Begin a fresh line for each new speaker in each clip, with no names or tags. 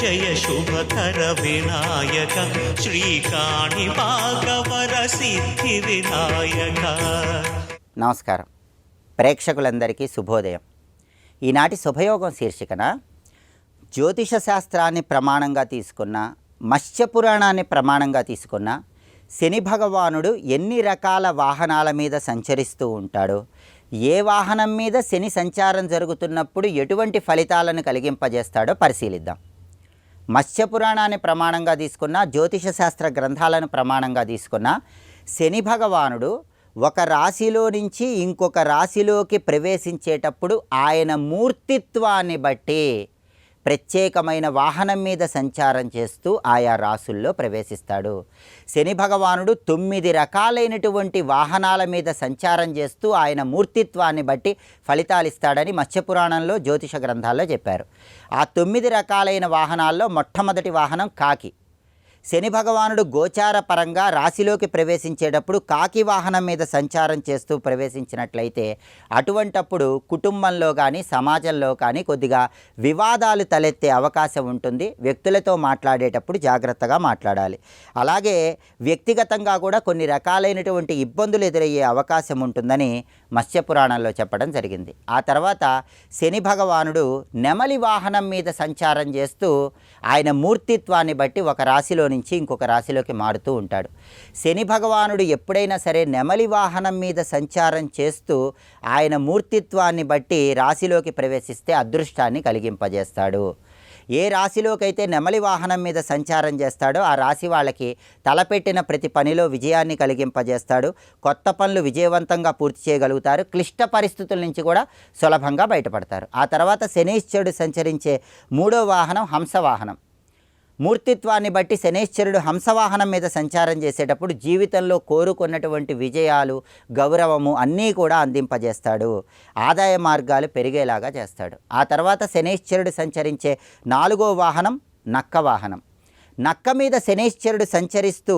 జయ శుభకర వినాయక శ్రీకాణి భాగవర సిద్ధి వినాయక.
నమస్కారం ప్రేక్షకులందరికీ శుభోదయం. ఈనాటి శుభయోగం శీర్షికన జ్యోతిష శాస్త్రాన్ని ప్రమాణంగా తీసుకున్న, మత్స్యపురాణాన్ని ప్రమాణంగా తీసుకున్న శని భగవానుడు ఎన్ని రకాల వాహనాల మీద సంచరిస్తూ ఉంటాడో, ఏ వాహనం మీద శని సంచారం జరుగుతున్నప్పుడు ఎటువంటి ఫలితాలను కలిగింపజేస్తాడో పరిశీలిద్దాం. మత్స్యపురాణాన్ని ప్రమాణంగా తీసుకున్న, జ్యోతిష శాస్త్ర గ్రంథాలను ప్రమాణంగా తీసుకున్న శని భగవానుడు ఒక రాశిలో నుంచి ఇంకొక రాశిలోకి ప్రవేశించేటప్పుడు ఆయన మూర్తిత్వాన్ని బట్టి ప్రత్యేకమైన వాహనం మీద సంచారం చేస్తూ ఆయా రాశుల్లో ప్రవేశిస్తాడు. శని భగవానుడు 9 రకాలైనటువంటి వాహనాల మీద సంచారం చేస్తూ ఆయన మూర్తిత్వాన్ని బట్టి ఫలితాలు ఇస్తాడని మత్స్యపురాణంలో జ్యోతిష గ్రంథాల్లో చెప్పారు. ఆ 9 రకాలైన వాహనాల్లో మొట్టమొదటి వాహనం కాకి. శని భగవానుడు గోచార పరంగా రాశిలోకి ప్రవేశించేటప్పుడు కాకి వాహనం మీద సంచారం చేస్తూ ప్రవేశించినట్లయితే అటువంటప్పుడు కుటుంబంలో కానీ సమాజంలో కానీ కొద్దిగా వివాదాలు తలెత్తే అవకాశం ఉంటుంది. వ్యక్తులతో మాట్లాడేటప్పుడు జాగ్రత్తగా మాట్లాడాలి. అలాగే వ్యక్తిగతంగా కూడా కొన్ని రకాలైనటువంటి ఇబ్బందులు ఎదురయ్యే అవకాశం ఉంటుందని మత్స్యపురాణంలో చెప్పడం జరిగింది. ఆ తర్వాత శని భగవానుడు నెమలి వాహనం మీద సంచారం చేస్తూ ఆయన మూర్తిత్వాన్ని బట్టి ఒక రాశిలో నుంచి ఇంకొక రాశిలోకి మారుతూ ఉంటాడు. శని భగవానుడు ఎప్పుడైనా సరే నెమలి వాహనం మీద సంచారం చేస్తూ ఆయన మూర్తిత్వాన్ని బట్టి రాశిలోకి ప్రవేశిస్తే అదృష్టాన్ని కలిగింపజేస్తాడు. ఏ రాశిలోకైతే నెమలి వాహనం మీద సంచారం చేస్తాడో ఆ రాశి వాళ్ళకి తలపెట్టిన ప్రతి పనిలో విజయాన్ని కలిగింపజేస్తాడు. కొత్త పనులు విజయవంతంగా పూర్తి చేయగలుగుతారు. క్లిష్ట పరిస్థితుల నుంచి కూడా సులభంగా బయటపడతారు. ఆ తర్వాత శనీశ్వరుడు సంచరించే 3వ వాహనం హంసవాహనం. మూర్తిత్వాన్ని బట్టి శనైశ్వరుడు హంసవాహనం మీద సంచారం చేసేటప్పుడు జీవితంలో కోరుకున్నటువంటి విజయాలు, గౌరవము అన్నీ కూడా అందింపజేస్తాడు. ఆదాయ మార్గాలు పెరిగేలాగా చేస్తాడు. ఆ తర్వాత శనైశ్వరుడు సంచరించే 4వ వాహనం నక్క వాహనం. నక్క మీద శనైశ్వరుడు సంచరిస్తూ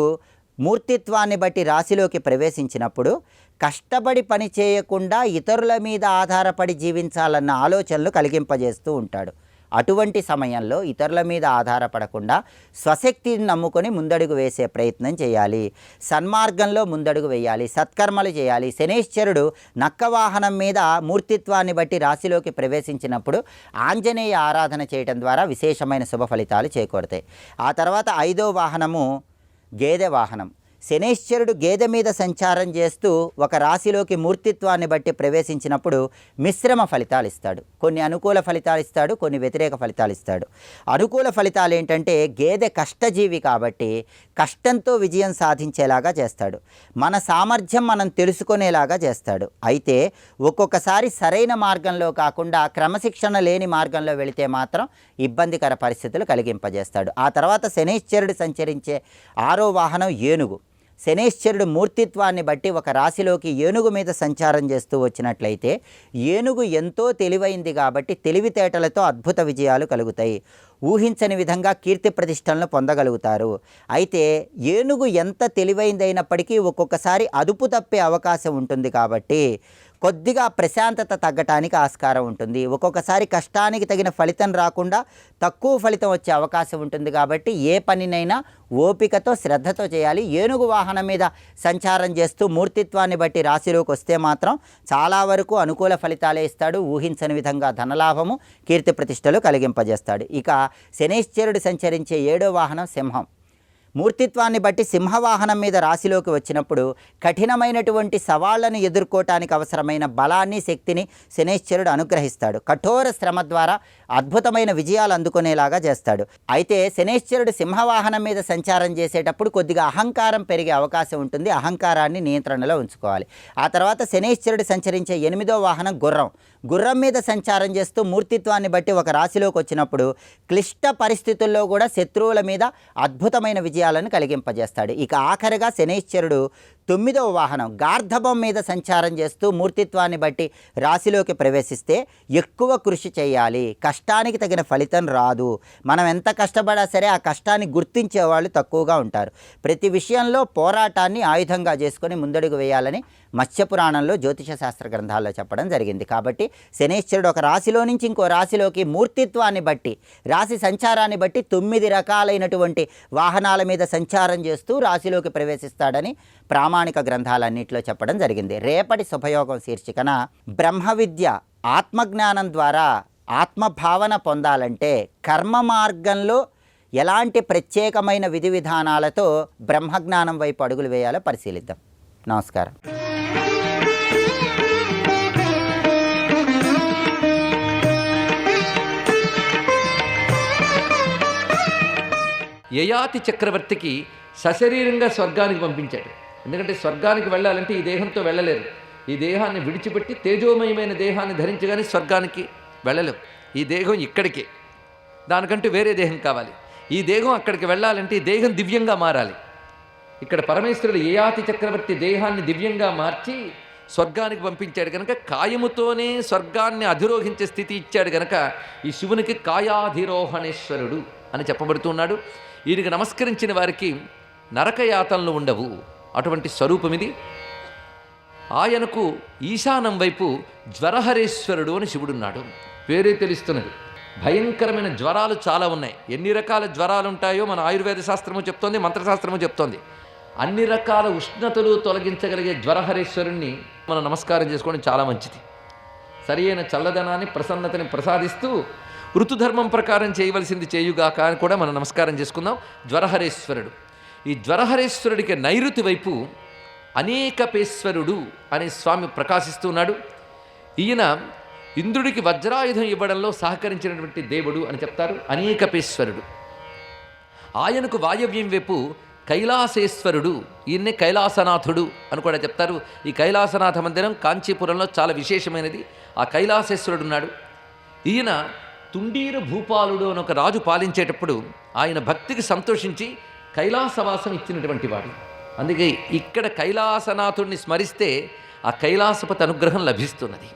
మూర్తిత్వాన్ని బట్టి రాశిలోకి ప్రవేశించినప్పుడు కష్టపడి పని చేయకుండా ఇతరుల మీద ఆధారపడి జీవించాలన్న ఆలోచనలు కలిగింపజేస్తూ ఉంటాడు. అటువంటి సమయంలో ఇతరుల మీద ఆధారపడకుండా స్వశక్తిని నమ్ముకొని ముందడుగు వేసే ప్రయత్నం చేయాలి. సన్మార్గంలో ముందడుగు వేయాలి, సత్కర్మలు చేయాలి. శనైశ్వరుడు నక్క వాహనం మీద మూర్తిత్వాన్ని బట్టి రాశిలోకి ప్రవేశించినప్పుడు ఆంజనేయ ఆరాధన చేయటం ద్వారా విశేషమైన శుభ ఫలితాలు చేకూరుతాయి. ఆ తర్వాత 5వ వాహనము గేదె వాహనం. శనైశ్వరుడు గేదె మీద సంచారం చేస్తూ ఒక రాశిలోకి మూర్తిత్వాన్ని బట్టి ప్రవేశించినప్పుడు మిశ్రమ ఫలితాలు ఇస్తాడు. కొన్ని అనుకూల ఫలితాలు ఇస్తాడు, కొన్ని వ్యతిరేక ఫలితాలు ఇస్తాడు. అనుకూల ఫలితాలు ఏంటంటే గేదె కష్టజీవి కాబట్టి కష్టంతో విజయం సాధించేలాగా చేస్తాడు. మన సామర్థ్యం మనం తెలుసుకునేలాగా చేస్తాడు. అయితే ఒక్కొక్కసారి సరైన మార్గంలో కాకుండా క్రమశిక్షణ లేని మార్గంలో వెళితే మాత్రం ఇబ్బందికర పరిస్థితులు కలిగింపజేస్తాడు. ఆ తర్వాత శనైశ్వరుడు సంచరించే 6వ వాహనం ఏనుగు. శనైశ్వరుడు మూర్తిత్వాన్ని బట్టి ఒక రాశిలోకి ఏనుగు మీద సంచారం చేస్తూ వచ్చినట్లయితే ఏనుగు ఎంతో తెలివైంది కాబట్టి తెలివితేటలతో అద్భుత విజయాలు కలుగుతాయి. ఊహించని విధంగా కీర్తి ప్రతిష్టలను పొందగలుగుతారు. అయితే ఏనుగు ఎంత తెలివైందైనప్పటికీ ఒక్కొక్కసారి అదుపు తప్పే అవకాశం ఉంటుంది కాబట్టి కొద్దిగా ప్రశాంతత తగ్గటానికి ఆస్కారం ఉంటుంది. ఒక్కొక్కసారి కష్టానికి తగిన ఫలితం రాకుండా తక్కువ ఫలితం వచ్చే అవకాశం ఉంటుంది. కాబట్టి ఏ పనినైనా ఓపికతో శ్రద్ధతో చేయాలి. ఏనుగు వాహనం మీద సంచారం చేస్తూ మూర్తిత్వాన్ని బట్టి రాశిలోకి వస్తే మాత్రం చాలా వరకు అనుకూల ఫలితాలే ఇస్తాడు. ఊహించని విధంగా ధనలాభము, కీర్తి ప్రతిష్టలు కలిగింపజేస్తాడు. ఇక శనైశ్వరుడు సంచరించే 7వ వాహనం సింహం. మూర్తిత్వాన్ని బట్టి సింహవాహనం మీద రాశిలోకి వచ్చినప్పుడు కఠినమైనటువంటి సవాళ్లను ఎదుర్కోవటానికి అవసరమైన బలాన్ని, శక్తిని శనైశ్వరుడు అనుగ్రహిస్తాడు. కఠోర శ్రమ ద్వారా అద్భుతమైన విజయాలు అందుకునేలాగా చేస్తాడు. అయితే శనైశ్వరుడు సింహవాహనం మీద సంచారం చేసేటప్పుడు కొద్దిగా అహంకారం పెరిగే అవకాశం ఉంటుంది. అహంకారాన్ని నియంత్రణలో ఉంచుకోవాలి. ఆ తర్వాత శనైశ్వరుడు సంచరించే 8వ వాహనం గుర్రం. గుర్రం మీద సంచారం చేస్తూ మూర్తిత్వాన్ని బట్టి ఒక రాశిలోకి వచ్చినప్పుడు క్లిష్ట పరిస్థితుల్లో కూడా శత్రువుల మీద అద్భుతమైన విజయాలను కలిగింపజేస్తాడు. ఇక ఆఖరిగా శనైశ్వరుడు 9వ వాహనం గార్ధబం మీద సంచారం చేస్తూ మూర్తిత్వాన్ని బట్టి రాశిలోకి ప్రవేశిస్తే ఎక్కువ కృషి చేయాలి, కష్టానికి తగిన ఫలితం రాదు. మనం ఎంత కష్టపడా సరే ఆ కష్టాన్ని గుర్తించే వాళ్ళు తక్కువగా ఉంటారు. ప్రతి విషయంలో పోరాటాన్ని ఆయుధంగా చేసుకొని ముందడుగు వేయాలని మత్స్యపురాణంలో జ్యోతిష శాస్త్ర గ్రంథాల్లో చెప్పడం జరిగింది. కాబట్టి శనేశ్వరుడు ఒక రాశిలో నుంచి ఇంకో రాశిలోకి మూర్తిత్వాన్ని బట్టి, రాశి సంచారాన్ని బట్టి 9 రకాలైనటువంటి వాహనాల మీద సంచారం చేస్తూ రాశిలోకి ప్రవేశిస్తాడని ప్రామాణిక గ్రంథాలన్నింటిలో చెప్పడం జరిగింది. రేపటి శుభయోగం శీర్షికన బ్రహ్మ విద్య, ఆత్మజ్ఞానం ద్వారా ఆత్మభావన పొందాలంటే కర్మ మార్గంలో ఎలాంటి ప్రత్యేకమైన విధి విధానాలతో బ్రహ్మజ్ఞానం వైపు అడుగులు వేయాలో పరిశీలిద్దాం. నమస్కారం.
యయాతి చక్రవర్తికి సశరీరంగా స్వర్గానికి పంపించాడు. ఎందుకంటే స్వర్గానికి వెళ్ళాలంటే ఈ దేహంతో వెళ్ళలేరు. ఈ దేహాన్ని విడిచిపెట్టి తేజోమయమైన దేహాన్ని ధరించగానే స్వర్గానికి వెళ్ళలేవు. ఈ దేహం ఇక్కడికే, దానికంటూ వేరే దేహం కావాలి. ఈ దేహం అక్కడికి వెళ్ళాలంటే ఈ దేహం దివ్యంగా మారాలి. ఇక్కడ పరమేశ్వరుడు యయాతి చక్రవర్తి దేహాన్ని దివ్యంగా మార్చి స్వర్గానికి పంపించాడు కనుక కాయముతోనే స్వర్గాన్ని అధిరోహించే స్థితి ఇచ్చాడు కనుక ఈ శివునికి కాయాధిరోహణేశ్వరుడు అని చెప్పబడుతున్నాడు. ఈయనకి నమస్కరించిన వారికి నరకయాతనలు ఉండవు. అటువంటి స్వరూపం ఇది. ఆయనకు ఈశానం వైపు జ్వరహరేశ్వరుడు అని శివుడున్నాడు. పేరే తెలుస్తున్నది. భయంకరమైన జ్వరాలు చాలా ఉన్నాయి. ఎన్ని రకాల జ్వరాలు ఉంటాయో మన ఆయుర్వేద శాస్త్రము చెప్తోంది, మంత్రశాస్త్రము చెప్తోంది. అన్ని రకాల ఉష్ణతలు తొలగించగలిగే జ్వరహరేశ్వరుణ్ణి మనం నమస్కారం చేసుకోవడం చాలా మంచిది. సరి అయిన చల్లదనాన్ని, ప్రసన్నతని ప్రసాదిస్తూ ఋతుధర్మం ప్రకారం చేయవలసింది చేయుగాక అని కూడా మనం నమస్కారం చేసుకుందాం. జ్వరహరేశ్వరుడు. ఈ జ్వరహరేశ్వరుడికి నైరుతి వైపు అనేకపేశ్వరుడు అనే స్వామి ప్రకాశిస్తున్నాడు. ఈయన ఇంద్రుడికి వజ్రాయుధం ఇవ్వడంలో సహకరించినటువంటి దేవుడు అని చెప్తారు. అనేకపేశ్వరుడు. ఆయనకు వాయవ్యం వైపు కైలాసేశ్వరుడు, ఈయన్నే కైలాసనాథుడు అని కూడా చెప్తారు. ఈ కైలాసనాథ మందిరం కాంచీపురంలో చాలా విశేషమైనది. ఆ కైలాసేశ్వరుడు ఉన్నాడు. ఈయన తుండీర భూపాలుడు అని ఒక రాజు పాలించేటప్పుడు ఆయన భక్తికి సంతోషించి కైలాసవాసం ఇచ్చినటువంటి వాడు. అందుకే ఇక్కడ కైలాసనాథుడిని స్మరిస్తే ఆ కైలాసపతి అనుగ్రహం లభిస్తున్నది.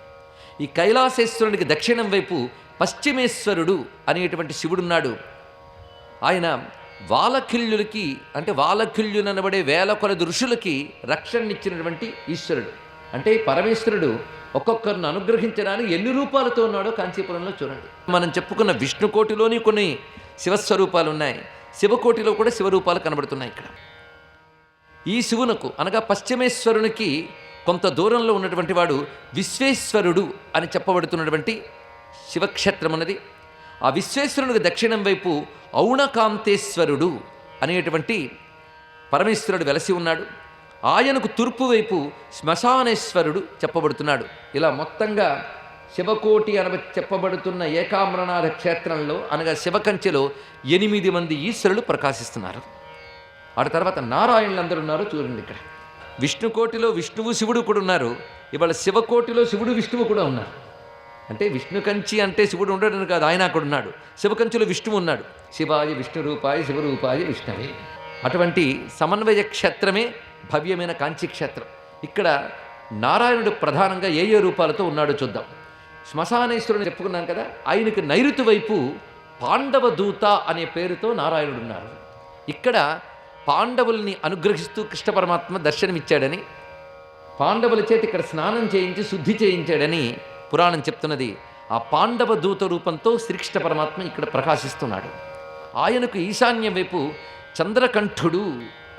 ఈ కైలాసేశ్వరునికి దక్షిణం వైపు పశ్చిమేశ్వరుడు అనేటువంటి శివుడున్నాడు. ఆయన వాలకిల్యులకి, అంటే వాలకిల్యుననబడే వేల కొలది ఋషులకి రక్షణనిచ్చినటువంటి ఈశ్వరుడు. అంటే పరమేశ్వరుడు ఒక్కొక్కరిని అనుగ్రహించడానికి ఎన్ని రూపాలతో ఉన్నాడో కాంచీపురంలో చూడండి. మనం చెప్పుకున్న విష్ణుకోటిలోని కొన్ని శివస్వరూపాలు ఉన్నాయి, శివకోటిలో కూడా శివరూపాలు కనబడుతున్నాయి. ఇక్కడ ఈ శివునకు అనగా పశ్చిమేశ్వరునికి కొంత దూరంలో ఉన్నటువంటి వాడు విశ్వేశ్వరుడు అని చెప్పబడుతున్నటువంటి శివక్షేత్రం ఉన్నది. ఆ విశ్వేశ్వరునికి దక్షిణం వైపు ఔణకాంతేశ్వరుడు అనేటువంటి పరమేశ్వరుడు వెలసి ఉన్నాడు. ఆయనకు తూర్పు వైపు శ్మశానేశ్వరుడు చెప్పబడుతున్నాడు. ఇలా మొత్తంగా శివకోటి చెప్పబడుతున్న ఏకామ్రనాథ క్షేత్రంలో అనగా శివకంచెలో 8 మంది ఈశ్వరులు ప్రకాశిస్తున్నారు. ఆ తర్వాత నారాయణులందరూ ఉన్నారు. చూడండి, ఇక్కడ విష్ణుకోటిలో విష్ణువు శివుడు కూడా ఉన్నారు. ఇవాళ శివకోటిలో శివుడు విష్ణువు కూడా ఉన్నారు. అంటే విష్ణు కంచి అంటే శివుడు ఉండడం కాదు, ఆయన అక్కడ ఉన్నాడు. శివకంచిలో విష్ణువు ఉన్నాడు. శివాయ విష్ణు రూపాయ శివరూపాయ విష్ణవే. అటువంటి సమన్వయ క్షేత్రమే భవ్యమైన కాంచీ క్షేత్రం. ఇక్కడ నారాయణుడు ప్రధానంగా ఏ రూపాలతో ఉన్నాడో చూద్దాం. శ్మశానేశ్వరుని చెప్పుకున్నాం కదా, ఆయనకి నైరుతి వైపు పాండవ దూత అనే పేరుతో నారాయణుడు ఉన్నారు. ఇక్కడ పాండవుల్ని అనుగ్రహిస్తూ కృష్ణ పరమాత్మ దర్శనమిచ్చాడని, పాండవుల చేతి ఇక్కడ స్నానం చేయించి శుద్ధి చేయించాడని పురాణం చెప్తున్నది. ఆ పాండవ దూత రూపంతో శ్రీకృష్ణ పరమాత్మ ఇక్కడ ప్రకాశిస్తున్నాడు. ఆయనకు ఈశాన్యం వైపు చంద్రకంఠుడు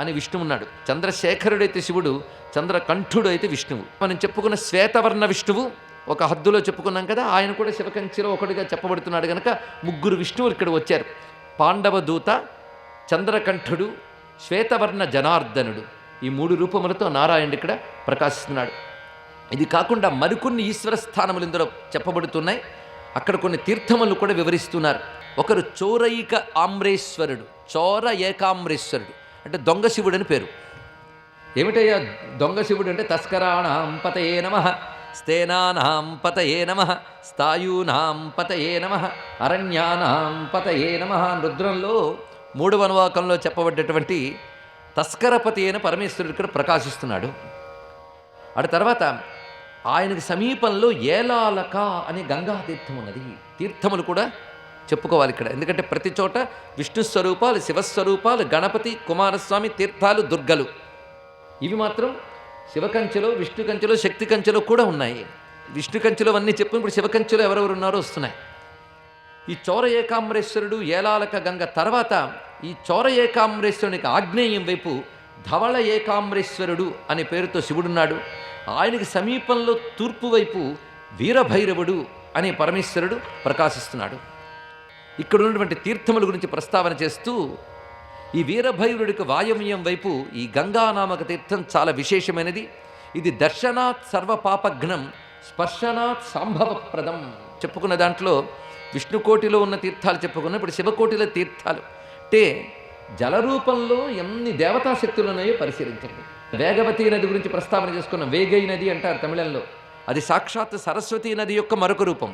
అని విష్ణువు ఉన్నాడు. చంద్రశేఖరుడైతే శివుడు, చంద్రకంఠుడు అయితే విష్ణువు. మనం చెప్పుకున్న శ్వేతవర్ణ విష్ణువు ఒక హద్దులో చెప్పుకున్నాం కదా, ఆయన కూడా శివకంచిలో ఒకటిగా చెప్పబడుతున్నాడు కనుక 3 విష్ణువులు ఇక్కడ వచ్చారు. పాండవ దూత, చంద్రకంఠుడు, శ్వేతవర్ణ జనార్దనుడు, ఈ 3 రూపములతో నారాయణుడు ఇక్కడ ప్రకాశిస్తున్నాడు. ఇది కాకుండా మరికొన్ని ఈశ్వర స్థానములు ఇందులో చెప్పబడుతున్నాయి. అక్కడ కొన్ని తీర్థములు కూడా వివరిస్తున్నారు. ఒకరు చోరైక ఆమ్రేశ్వరుడు, చోర ఏకామ్రేశ్వరుడు అంటే దొంగ శివుడు అని పేరు. ఏమిటయ్యా దొంగ శివుడు అంటే? తస్కరాణాం పతయే నమః, స్థేనానాం పతయే నమః, స్థాయూనాం పతయే నమః, అరణ్యానాం పతయే నమః. రుద్రంలో 3వ అనువాకంలో చెప్పబడ్డటువంటి తస్కరపతి అయిన పరమేశ్వరుడు ఇక్కడ ప్రకాశిస్తున్నాడు. ఆ తర్వాత ఆయనకు సమీపంలో ఏలాలక అనే గంగా తీర్థం ఉన్నది. తీర్థములు కూడా చెప్పుకోవాలి ఇక్కడ, ఎందుకంటే ప్రతి చోట విష్ణు స్వరూపాలు, శివస్వరూపాలు, గణపతి, కుమారస్వామి తీర్థాలు, దుర్గలు ఇవి మాత్రం శివ కంచెలో, విష్ణు కంచెలో, శక్తి కంచెలో కూడా ఉన్నాయి. విష్ణు కంచెలో అన్నీ చెప్పు, ఇప్పుడు శివ కంచెలో ఎవరెవరు ఉన్నారో వస్తున్నాయి. ఈ చౌర ఏకాంబరేశ్వరుడు, ఏలాలక గంగ తర్వాత ఈ చౌర ఏకాంబరేశ్వరునికి ఆగ్నేయం వైపు ధవళ ఏకాంబరేశ్వరుడు అనే పేరుతో శివుడున్నాడు. ఆయనకి సమీపంలో తూర్పు వైపు వీరభైరవుడు అనే పరమేశ్వరుడు ప్రకాశిస్తున్నాడు. ఇక్కడ ఉన్నటువంటి తీర్థముల గురించి ప్రస్తావన చేస్తూ ఈ వీరభైరుడికి వాయవ్యం వైపు ఈ గంగానామక తీర్థం చాలా విశేషమైనది. ఇది దర్శనాత్ సర్వపాపఘ్నం, స్పర్శనాత్ సంభవప్రదం. చెప్పుకున్న దాంట్లో విష్ణుకోటిలో ఉన్న తీర్థాలు చెప్పుకున్న, ఇప్పుడు శివకోటిలో తీర్థాలు అంటే జలరూపంలో ఎన్ని దేవతా శక్తులు ఉన్నాయో పరిశీలించండి. వేగవతి నది గురించి ప్రస్తావన చేసుకున్న, వేగై నది అంటారు తమిళంలో, అది సాక్షాత్ సరస్వతీ నది యొక్క మరొక రూపం.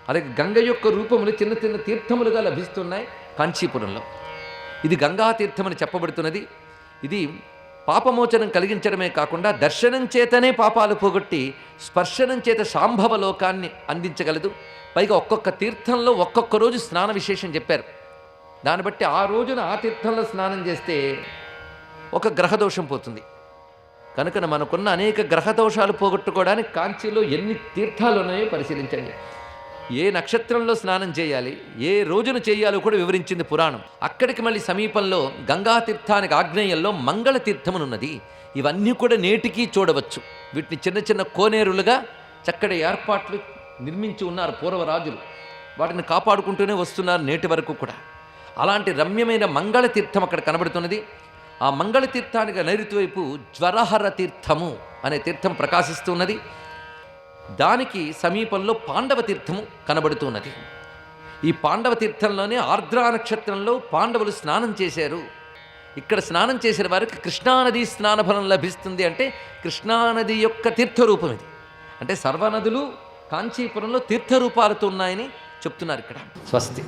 అలాగే గంగ యొక్క రూపములు చిన్న చిన్న తీర్థములుగా లభిస్తున్నాయి కాంచీపురంలో. ఇది గంగా తీర్థమని చెప్పబడుతున్నది. ఇది పాపమోచనం కలిగించడమే కాకుండా దర్శనం చేతనే పాపాలు పోగొట్టి స్పర్శనం చేత శాంభవ లోకాన్ని అందించగలదు. పైగా ఒక్కొక్క తీర్థంలో ఒక్కొక్క రోజు స్నాన విశేషం చెప్పారు. దాన్ని బట్టి ఆ రోజున ఆ తీర్థంలో స్నానం చేస్తే ఒక గ్రహదోషం పోతుంది. కనుక మనకున్న అనేక గ్రహదోషాలు పోగొట్టుకోవడానికి కాంచీలో ఎన్ని తీర్థాలు ఉన్నాయో పరిశీలించండి. ఏ నక్షత్రంలో స్నానం చేయాలి, ఏ రోజున చేయాలో కూడా వివరించింది పురాణం. అక్కడికి మళ్ళీ సమీపంలో గంగా తీర్థానికి ఆగ్నేయంలో మంగళ తీర్థమునున్నది. ఇవన్నీ కూడా నేటికీ చూడవచ్చు. వీటిని చిన్న చిన్న కోనేరులుగా చక్కటి ఏర్పాట్లు నిర్మించి ఉన్నారు పూర్వరాజులు. వాటిని కాపాడుకుంటూనే వస్తున్నారు నేటి వరకు కూడా. అలాంటి రమ్యమైన మంగళ తీర్థం అక్కడ కనబడుతున్నది. ఆ మంగళ తీర్థానికి నైరుతి వైపు జ్వరహర తీర్థము అనే తీర్థం ప్రకాశిస్తున్నది. దానికి సమీపంలో పాండవ తీర్థము కనబడుతున్నది. ఈ పాండవ తీర్థంలోనే ఆర్ద్రా నక్షత్రంలో పాండవులు స్నానం చేశారు. ఇక్కడ స్నానం చేసిన వారికి కృష్ణానది స్నాన ఫలం లభిస్తుంది. అంటే కృష్ణానది యొక్క తీర్థరూపం ఇది. అంటే సర్వనదులు కాంచీపురంలో తీర్థరూపాలతో ఉన్నాయని చెప్తున్నారు ఇక్కడ. స్వస్తి.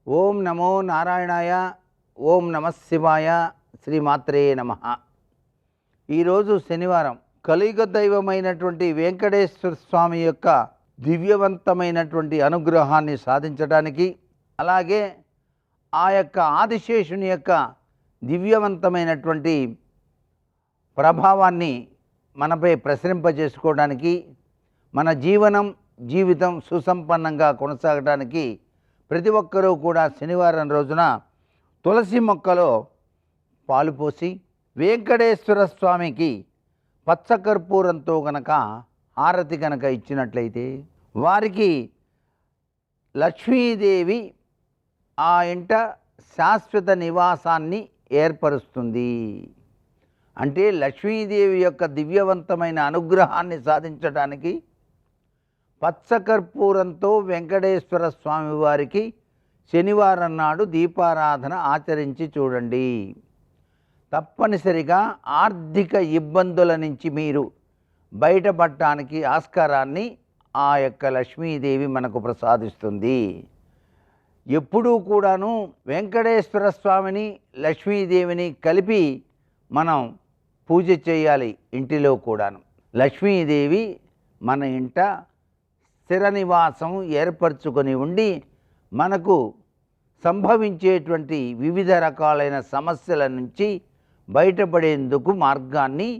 ఓం నమో నారాయణాయ, ఓం నమః శివాయ, శ్రీమాత్రే నమః. ఈరోజు శనివారం. కలియుగ దైవమైనటువంటి వెంకటేశ్వర స్వామి యొక్క దివ్యవంతమైనటువంటి అనుగ్రహాన్ని సాధించడానికి, అలాగే ఆ యొక్క ఆదిశేషుని యొక్క దివ్యవంతమైనటువంటి ప్రభావాన్ని మనపై ప్రసరింపజేసుకోవడానికి, మన జీవితం సుసంపన్నంగా కొనసాగడానికి ప్రతి ఒక్కరూ కూడా శనివారం రోజున తులసి మొక్కలో పాలు పోసి వెంకటేశ్వర స్వామికి పచ్చకర్పూరంతో గనక హారతి కనుక ఇచ్చినట్లయితే వారికి లక్ష్మీదేవి ఆ ఇంట శాశ్వత నివాసాన్ని ఏర్పరుస్తుంది. అంటే లక్ష్మీదేవి యొక్క దివ్యవంతమైన అనుగ్రహాన్ని సాధించడానికి పచ్చకర్పూరంతో వెంకటేశ్వర స్వామి వారికి శనివారం నాడు దీపారాధన ఆచరించి చూడండి. తప్పనిసరిగా ఆర్థిక ఇబ్బందుల నుంచి మీరు బయటపడటానికి ఆస్కారాన్ని ఆ యొక్క లక్ష్మీదేవి మనకు ప్రసాదిస్తుంది. ఎప్పుడూ కూడాను వెంకటేశ్వర స్వామిని లక్ష్మీదేవిని కలిపి మనం పూజ చేయాలి. ఇంటిలో కూడాను లక్ష్మీదేవి మన ఇంట స్థిర నివాసం ఏర్పరచుకొని ఉండి మనకు సంభవించేటువంటి వివిధ రకాలైన సమస్యల నుంచి బయటపడేందుకు మార్గాన్ని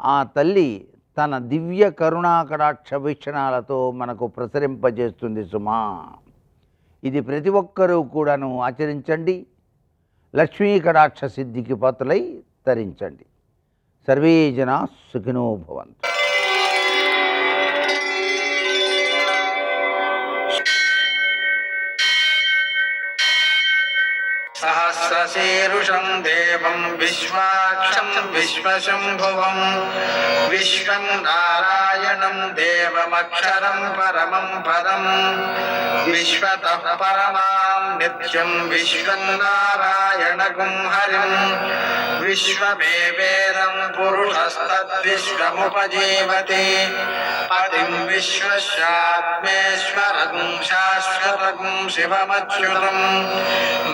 ఆ తల్లి తన దివ్య కరుణాకటాక్ష వీక్షణాలతో మనకు ప్రసరింపజేస్తుంది సుమా. ఇది ప్రతి ఒక్కరూ కూడాను ఆచరించండి. లక్ష్మీ కటాక్ష సిద్ధికి పాత్రలై తరించండి. సర్వే జనా సుఖినో భవంతు.
सहस्रशीर्षं देवं विश्वाक्षं विश्वशम्भुवं विश्वं नारायणं देवमक्षरं परमं पदं विश्वतः परमां नित्यं विश्वं नारायणगुं हरिं विश्वमेवेदं पुरुषस्तद्विश्वमुपजीवति पतिं विश्वस्यात्मेश्वरगुं शाश्वतगुं शिवमच्युतं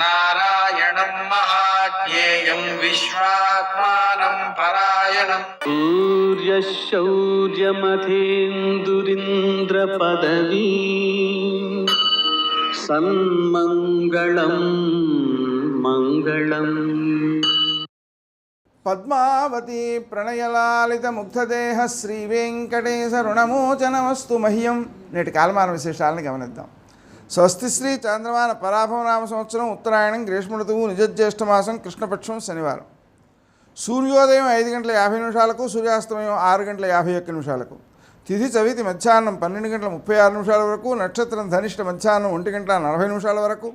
नारायणं महाज्ञेयं विश्वात्मानं परायणम्
सूर्यशौर्यमथेन्दुरिन्द्रपदवी सन्मङ्गलं मङ्गलम्
పద్మావతి ప్రణయలాలిత ముగ్ధదేహ శ్రీ వెంకటేశ రుణమోచనమస్తు మహ్యం. నేటి కాలమాన విశేషాలను గమనిద్దాం. స్వస్తి శ్రీ చంద్రమాన పరాభవ నామ సంవత్సరం ఉత్తరాయణం గ్రీష్మ ఋతువు నిజజ్యేష్ఠమాసం కృష్ణపక్షం శనివారం. సూర్యోదయం 5:50 సూర్యాస్తమయం 6:51. తిథి చవితి మధ్యాహ్నం 12:36 వరకు, నక్షత్రం ధనిష్ట మధ్యాహ్నం 1:40 వరకు,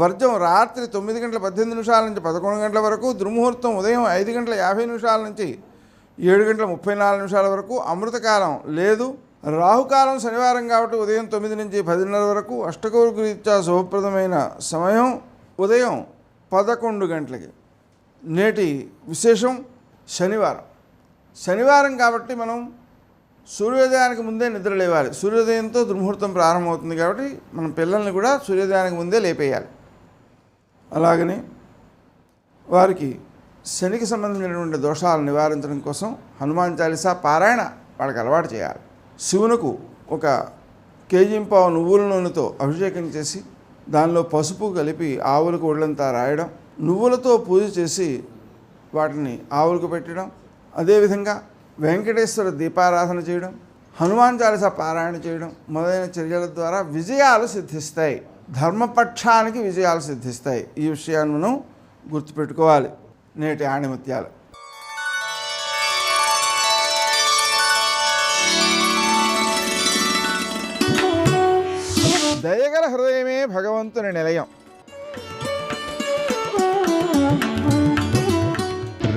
వర్జం రాత్రి 9:18 నుంచి 11 వరకు, దుర్ముహూర్తం ఉదయం 5:50 నుంచి 7:34 వరకు, అమృతకాలం లేదు. రాహుకాలం శనివారం కాబట్టి ఉదయం 9 నుంచి 10:30 వరకు, అష్టకౌరుకు రీత్యా శుభప్రదమైన సమయం ఉదయం 11 గంటలకి. నేటి విశేషం శనివారం కాబట్టి మనం సూర్యోదయానికి ముందే నిద్ర లేవాలి. సూర్యోదయంతో దుర్ముహూర్తం ప్రారంభమవుతుంది కాబట్టి మన పిల్లల్ని కూడా సూర్యోదయానికి ముందే లేపేయాలి. అలాగని వారికి శనికి సంబంధించినటువంటి దోషాలు నివారించడం కోసం హనుమాన్ చాలీసా పారాయణ వాళ్ళకి అలవాటు చేయాలి. శివునకు 1 కేజీ నువ్వుల నూనెతో అభిషేకం చేసి దానిలో పసుపు కలిపి ఆవులకు ఒళ్ళంతా రాయడం, నువ్వులతో పూజ చేసి వాటిని ఆవులకు పెట్టడం, అదేవిధంగా వెంకటేశ్వర దీపారాధన చేయడం, హనుమాన్ చాలీసా పారాయణ చేయడం మొదలైన చర్యల ద్వారా విజయాలు సిద్ధిస్తాయి. ధర్మపక్షానికి విజయాలు సిద్ధిస్తాయి. ఈ విషయాన్ని మనం గుర్తుపెట్టుకోవాలి. నేటి ఆణిముత్యాలు. దయగల హృదయమే భగవంతుని నిలయం.